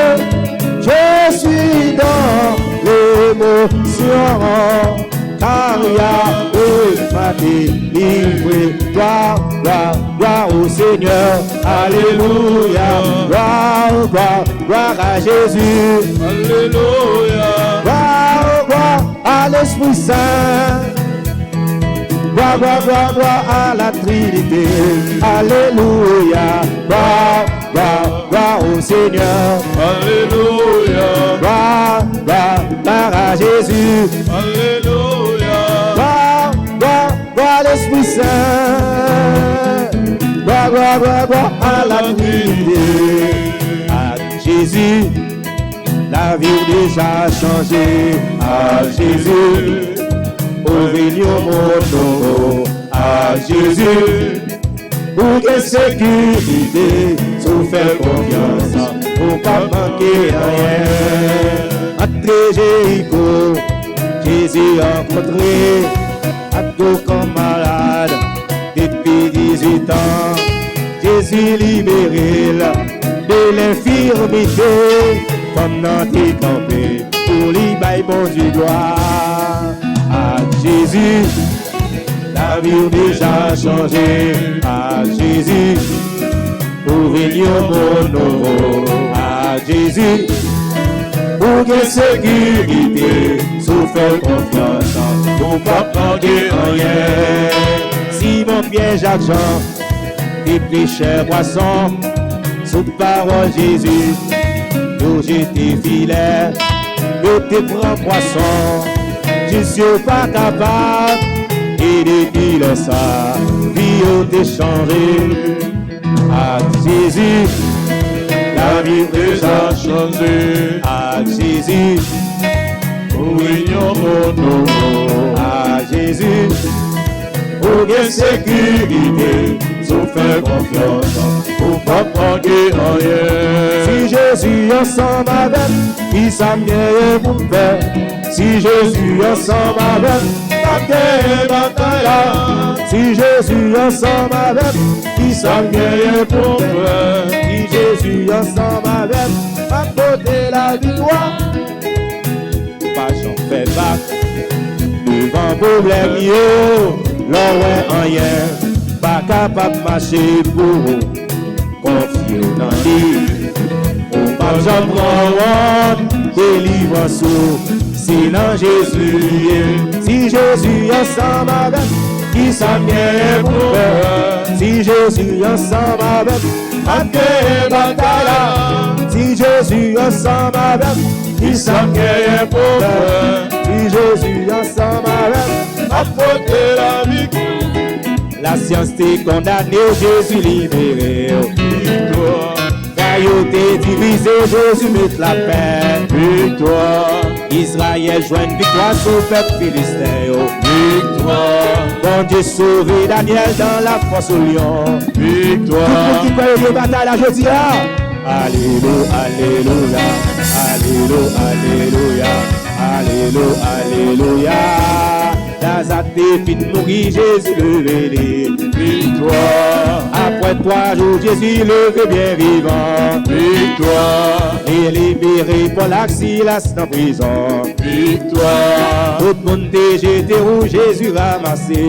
Je suis dans l'émotion, car il y a m'a délivré. Gloire, gloire, gloire au Seigneur. Alléluia. Gloire, gloire, gloire à Jésus. Alléluia. Gloire, gloire à l'Esprit Saint. Gloire, gloire, gloire, gloire à la Trinité. Alléluia. Gloire, gloire, gloire au Seigneur. Alléluia. Gloire, gloire, gloire à Jésus. Alléluia. Gloire, gloire, gloire à l'Esprit Saint. Gloire, gloire, gloire, gloire à la Trinité. À Jésus, la vie déjà changé. À Jésus, au venu au monde. À Jésus, pour que sécurité, sous faire confiance, pour pas manquer rien. Entre Jéricho, Jésus rencontré, à tout comme malade, depuis 18 ans. Jésus libéré de l'infirmité, comme dans tes campés, pour lui bailler bon du gloire. À Jésus, la vie déjà changé. À Jésus, pour venir au monde nouveau. À Jésus, pour que sécurité, sous faire confiance, pour pas manquer rien. Simon, Pierre, Jacques, Jean, et pécheurs, poissons, sous parole Jésus, nous j'étais fidèle, nous te prends poisson, je suis pas capable, et depuis le ça, vie au changé. À Jésus, la vie déjà changé. À Jésus, pour union mon à Jésus, pour que sécurité, sous faire confiance, pour pas manquer rien. Si Jésus ensemble avec, il s'amène pour faire. Si Jésus ensemble avec, la bataille. Si Jésus ensemble avec, il s'amène pour faire. Si Jésus ensemble avec, apporter la victoire. Pas j'en fais pas devant problème yo. L'on rien, pas capable de marcher pour confier dans lui. On pas j'en prends délivrance, sinon Jésus. Si Jésus ensemble avec, qui s'amène pour faire. Si Jésus ensemble avec, après bataille. Si Jésus ensemble avec, qui s'amène pour faire. Si Jésus ensemble avec, apporter la victoire. La science t'est condamnée, Jésus libéré. Victoire. Royauté divisée, Jésus met la paix. Victoire. Israël joint une victoire sur le peuple philistin. Victoire. Bon Dieu sauvé Daniel dans la fosse au lion. Victoire. Tout le monde qui croit au bataille là, je dis là. Alléluia, alléluia, alléluia, alléluia, alléluia. Lazare est fin de mourir, Jésus levé. Victoire. Après 3 jours, Jésus levé bien vivant. Victoire. Et libéré pour l'axilas dans prison. Victoire. Tout le monde est jeté où Jésus ramassé.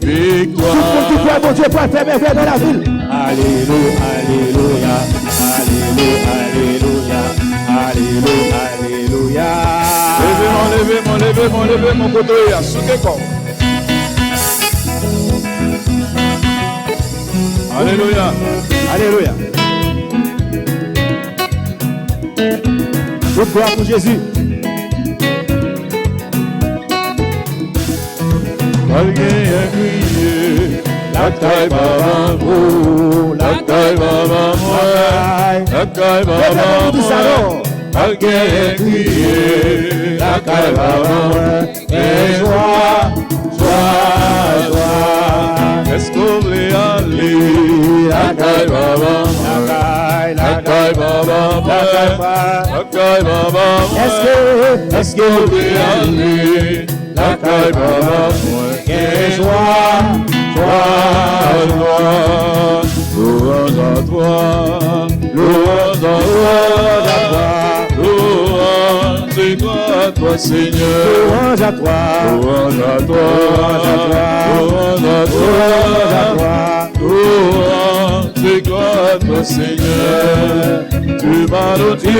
Victoire. Tout le monde qui croit, bon Dieu, pour faire mes frères dans la ville. Alléluia, alléluia, alléluia, alléluia, alléluia. Levez mon côté, sous tes corps. Alléluia. Alléluia. Toute gloire pour Jésus. La taille va m'en la taille va m'en la taille va m'en malgré crier, la caille va m'en et joie, joie, joie. Est-ce qu'on voulait aller? La caille va m'en la caille va m'en la caille va m'en est-ce qu'on voulait aller? La caille va m'en joie, louange à toi, louange à toi, louange et gloire à toi, Seigneur, louange à toi, louange à toi, louange à toi, louange et gloire à toi, Seigneur. Tu m'as donné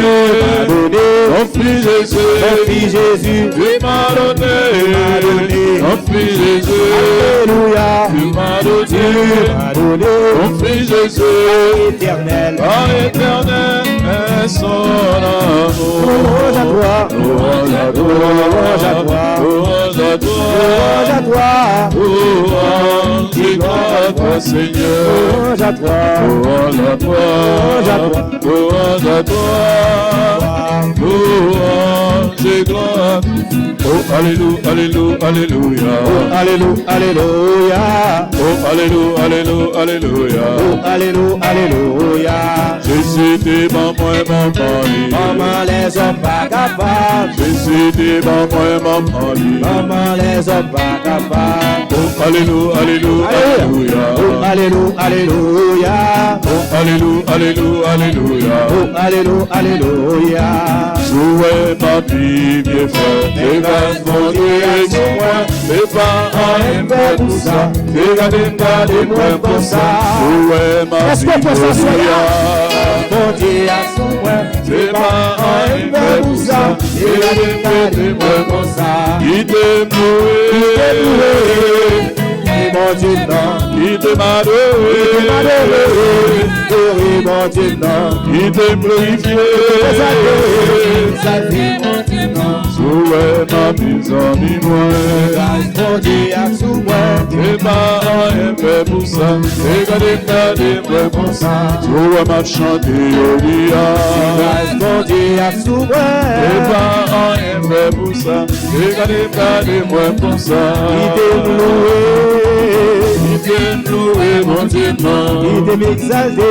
ton fils Jésus, tu m'as donné ton fils Jésus, alléluia, tu m'as donné ton fils Jésus, éternel, par éternel est son amour. louange à toi, Louange à toi, louange à toi, louange à toi, louange à toi, louange et gloire à toi, Seigneur. louange à toi, Louange à toi, louange à toi, louange et gloire. Oh, alléluia, alléluia, alléluia. oh alléluia, alléluia, Oh, alléluia, alléluia, alléluia. oh alléluia, alléluia. Jésus t'es bon, moi, mon mari. Maman les hommes pas capables, Jésus t'es bon, moi, mon mari. maman les hommes pas capables. Oh, alléluia, alléluia, alléluia. Oh alléluia, alléluia, Oh, alléluia, alléluia, alléluia. oh alléluia, alléluia. Jouez ma vie, vieux frère, tes grâces, mon Dieu, sur moi, tes parents aiment pour ça, tes gardez-moi pour ça. Jouez ma Est-ce vie, que pour ça, mon soyez Dieu, Mon Dieu a son moi, tes parents aiment pour ça, tes gardez-moi pour ça. Qui t'aime et mon Dieu non, qui te m'a donné, et mon Dieu non, qui t'aime glorifié. sa vie, mon Dieu non, Jouez ma vie, amis, moi. mon Dieu a son moi, Tes parents aiment pour ça, tes gardez-moi pour ça. Jouez ma chanter, Olia. mon Dieu a son Tes moi, parents aiment pour ça, tes gardez-moi pour ça. il t'aime louer, Il t'aime louer, mon Dieu, il non. t'aime exalter,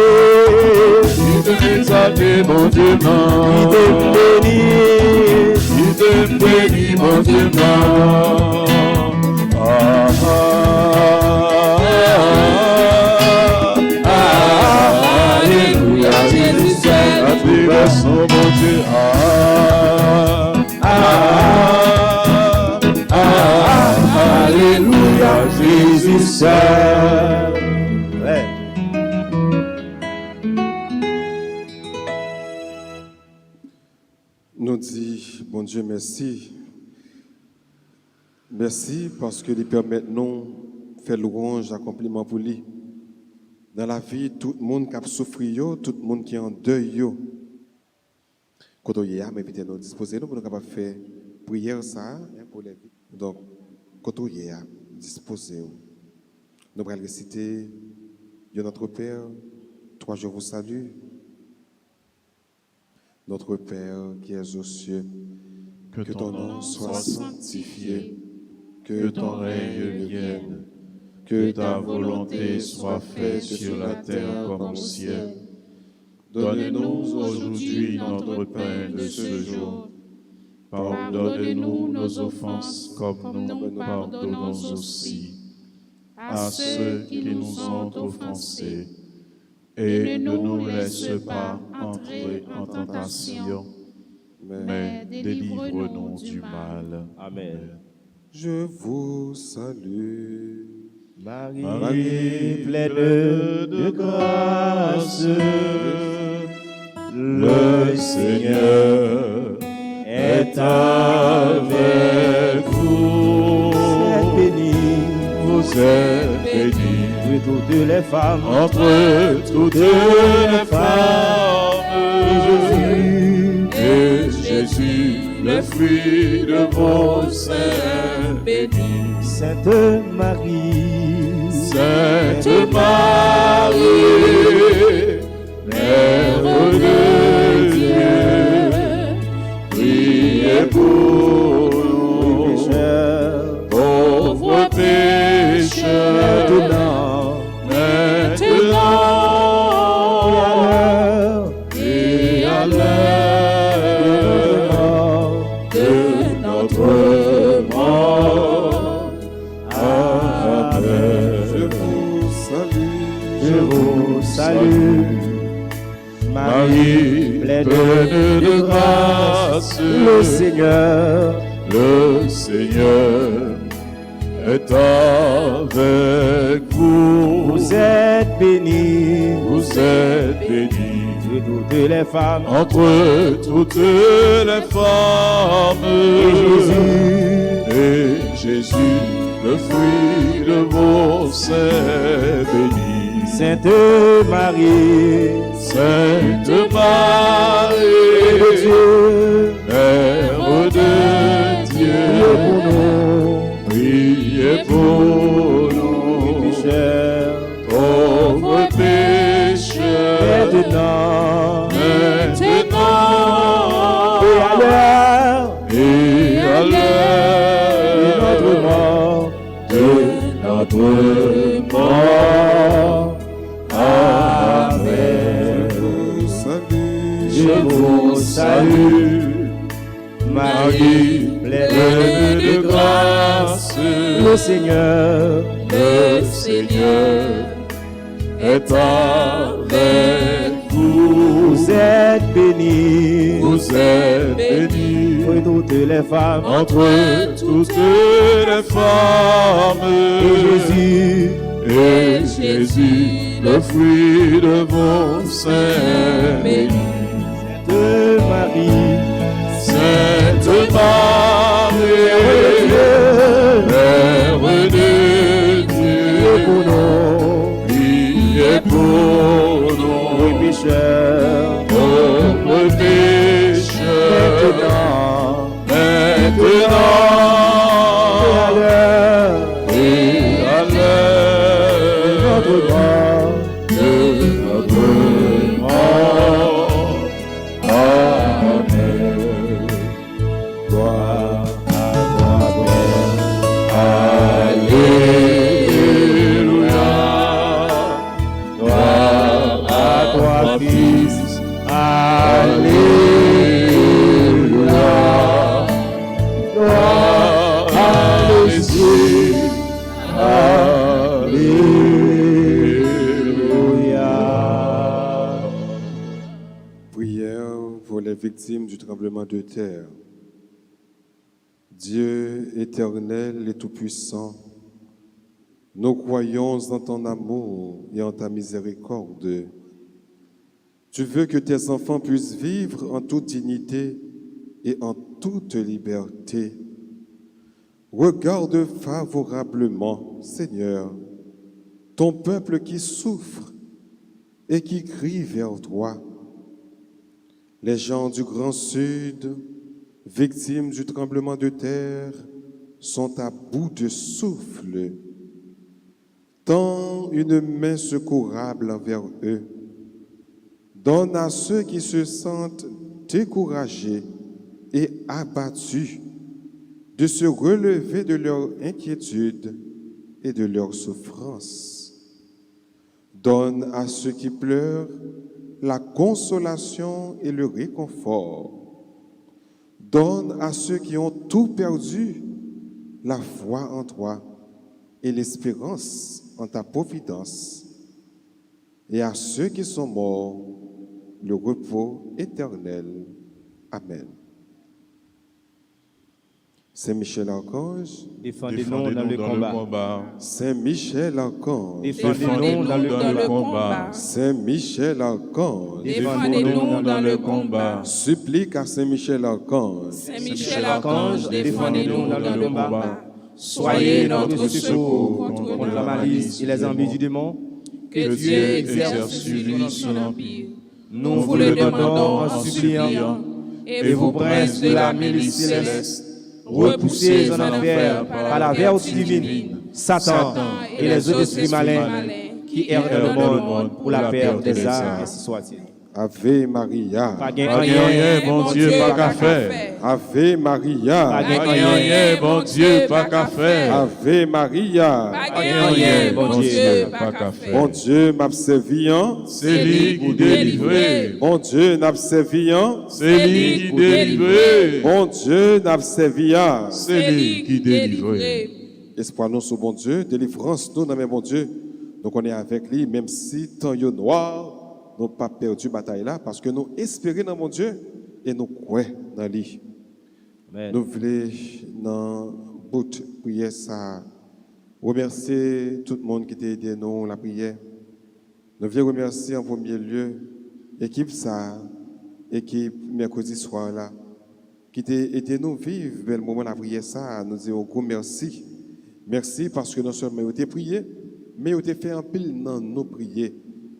Il t'aime exalter, mon Dieu, il non. t'aime bénir. Il t'aime béni, mon Dieu, non. Ah, ah, ah, ah, alléluia, Jésus seul, la tribulation, mon Dieu, ah, ah, ah, ah, alléluia, Jésus seul. Ouais. Nous disons, bon Dieu, merci. Merci parce que il permet nous de faire louange, accomplissement pour lui. Dans la vie, tout le monde qui a souffert, tout le monde qui est en deuil. Quand on y a, mais nous disposer nous pour nous capables de faire prière ça pour les vies. Donc, quand on y a, disposez-vous. Nous allons réciter Dieu notre Père, toi je vous salue. Notre Père qui es aux cieux, Que ton nom soit sanctifié, que ton règne vienne, que ta volonté soit faite sur la terre comme au ciel. Donne-nous aujourd'hui notre pain de ce jour. Pardonne-nous nos offenses comme nous pardonnons aussi à ceux qui nous ont offensés. Et ne nous laisse pas entrer en tentation, mais délivre-nous du mal. Amen. Je vous salue. Marie, pleine de grâce, le Seigneur est avec vous. Vous êtes bénie entre toutes les femmes, Entre toutes les femmes, et Jésus, le fruit de vos seins, béni. Sainte Marie, Sainte Marie, Mère de Dieu, priez pour nous, pécheur, pauvres pécheurs, maintenant et à l'heure de notre mort. Amen. pleine de grâce. Le Seigneur est avec vous. vous êtes bénie Vous êtes bénie de toutes les femmes. entre toutes les femmes. Et Jésus, le fruit de vos seins, béni. Sainte Marie, Sainte de Marie, Dieu, Mère de priez pour Dieu, nous, priez pour nous, pécheurs, pauvres pécheurs, maintenant maintenant et à l'heure et à de l'heure notre mort. de notre mort. Amen. Salut, Je vous salue, Marie, Pleine de grâce, le Seigneur le Seigneur est avec vous. vous êtes bénie Vous êtes bénie de toutes les femmes. entre toutes les femmes. Et Jésus, Et Jésus, le fruit de vos seins, béni. de Marie, Sainte Marie, Mère de Dieu, pour nous, priez pour les nous, pécheurs, pauvres pécheurs, maintenant et à maintenant l'heure et à de l'heure notre mort. de notre mort. Amen. Gloire à toi, Père. Alléluia. Gloire à toi, toi, Fils. Fils. Alléluia. Gloire à l'Esprit. Alléluia. prière pour les victimes du tremblement de terre. Dieu éternel et tout-puissant, nous croyons en ton amour et en ta miséricorde. Tu veux que tes enfants puissent vivre en toute dignité et en toute liberté. Regarde favorablement, Seigneur, ton peuple qui souffre et qui crie vers toi. Les gens du Grand Sud, victimes du tremblement de terre, sont à bout de souffle. Tends une main secourable envers eux. Donne à ceux qui se sentent découragés et abattus de se relever de leur inquiétude et de leur souffrance. Donne à ceux qui pleurent la consolation et le réconfort. Donne à ceux qui ont tout perdu la foi en toi et l'espérance en ta providence. Et à ceux qui sont morts, le repos éternel. Amen. Saint Michel Archange, Défendez-nous dans le combat. Saint Michel Archange, Défendez-nous dans le combat. Saint Michel Archange, Défendez-nous dans le combat. supplique à Saint Michel Archange, Saint Michel Archange, défendez-nous dans le combat. Soyez notre secours contre la malice et les envies du démon. Que Dieu exerce sur lui son empire. Nous vous le demandons en suppliant. Et vous, princes de la milice céleste, Repoussez en enfer par la vertu divine Satan et les autres esprits malins qui errent dans le monde pour la perte des âmes, ainsi soit-il. Ave Maria, Pas gain Pas rien, rien, bon Dieu, pas qu'à faire. Ave Maria, pas gain Pas rien, rien, bon Dieu, pas qu'à faire. Ave Maria. Pas rien, bon Dieu, pas pas qu'à qu'à faire. Bon faire. Dieu m'a serviant, C'est lui qui délivre. bon Dieu n'a serviant, C'est lui qui délivre. bon Dieu n'a serviant. C'est lui qui délivre. Espoir nous sur bon Dieu, délivrance nous dans mes bon Dieu. Donc on est avec lui, même si temps est noir, nous pas perdu bataille là parce que nous espérons dans mon Dieu et nous croyons dans lui. Nous voulons dans bout prière ça remercier tout le monde qui t'a aidé nous la prière. Nous voulons remercier en premier lieu l'équipe ça, équipe mercredi soir là, qui t'a aidé nous vivre le moment de la prière ça. Nous disons gros merci. Merci parce que non seulement vous avez prié, mais vous avez fait un pile dans nos prières.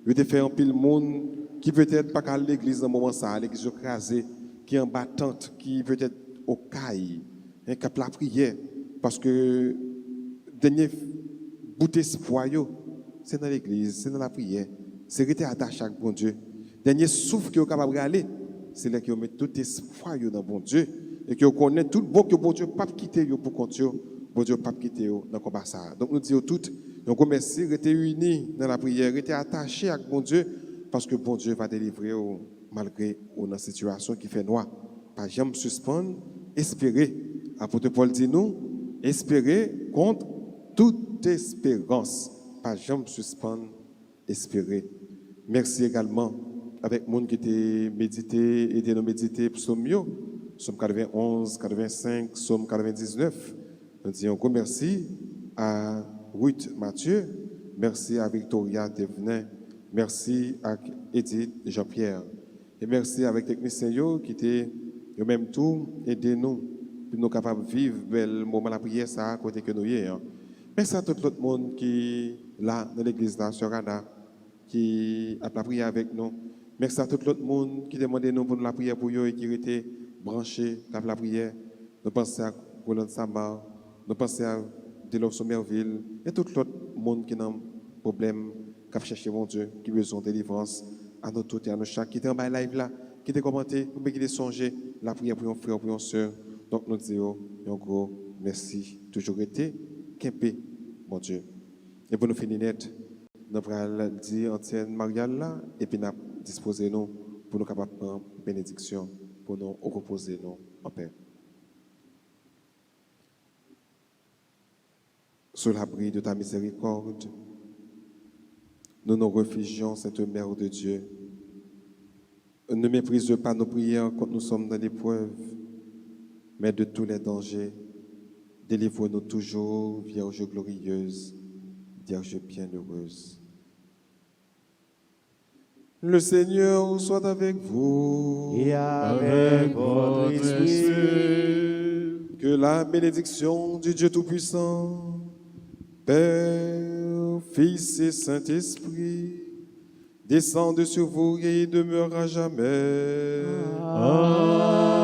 Vous avez fait un pile monde qui peut-être pas à l'église dans le moment ça, l'église écrasée, qui est en battante, qui peut-être au caille, qui a la prière. Parce que dernier bout d'espoir, c'est dans l'église, c'est dans la prière. C'est rester attaché à bon Dieu. Dernier souffle que vous êtes capable d'aller, c'est là que vous mettez tout espoir dans bon Dieu. Et que vous connaissez tout bon que bon Dieu ne peut pas quitter pour continuer. Bon Dieu ne peut pas quitter dans le combat ça. Donc nous disons toutes, nous remercions, restez unis dans la prière, restez attachés à bon Dieu, parce que bon Dieu va délivrer malgré une situation qui fait noir. Pas jamais suspendre, espérer. Apôtre Paul dit nous, espérer contre toute espérance. Pas jamais suspendre, espérer. Merci également avec le monde qui était médité, aidé nous méditer psaume, psaume 91, 85, psaume 99. Nous disons encore merci à Ruth Mathieu, merci à Victoria Devenin, merci à Edith Jean-Pierre. Et merci avec les techniciens qui étaient au même tout aider nous pour nous capables de vivre le moment de la prière ça à côté que nous y sommes. Merci à tout le monde qui est là dans l'église là, sur Rada, qui a la prière avec nous. Merci à tout le monde qui demandait nous pour la prière pour eux et qui étaient branchés dans la prière. Nous pensons à Roland Samar, nous pensons à Delors Somerville et tout l'autre monde qui a un problème, qui a cherché mon Dieu, qui a besoin de délivrance, à nous tous et à nous chaque qui était en bas live là, qui était commenté, ou qui était songé, la prière pour un frère, pour une soeur. Donc nous disons un gros merci, toujours été, qu'empé, mon Dieu. Et pour nous finir net, nous allons dire ancienne Marielle là, et puis nous disposer nous pour nous capables de prendre bénédiction, pour nous reposer nous en paix. Sous l'abri de ta miséricorde, nous nous réfugions, cette Mère de Dieu. Ne méprise pas nos prières quand nous sommes dans l'épreuve, mais de tous les dangers, délivre-nous toujours, Vierge glorieuse, Vierge bienheureuse. Le Seigneur soit avec vous Et avec votre esprit. Que la bénédiction du Dieu Tout-Puissant, Père, Fils et Saint-Esprit, descende sur vous et demeure à jamais. Amen.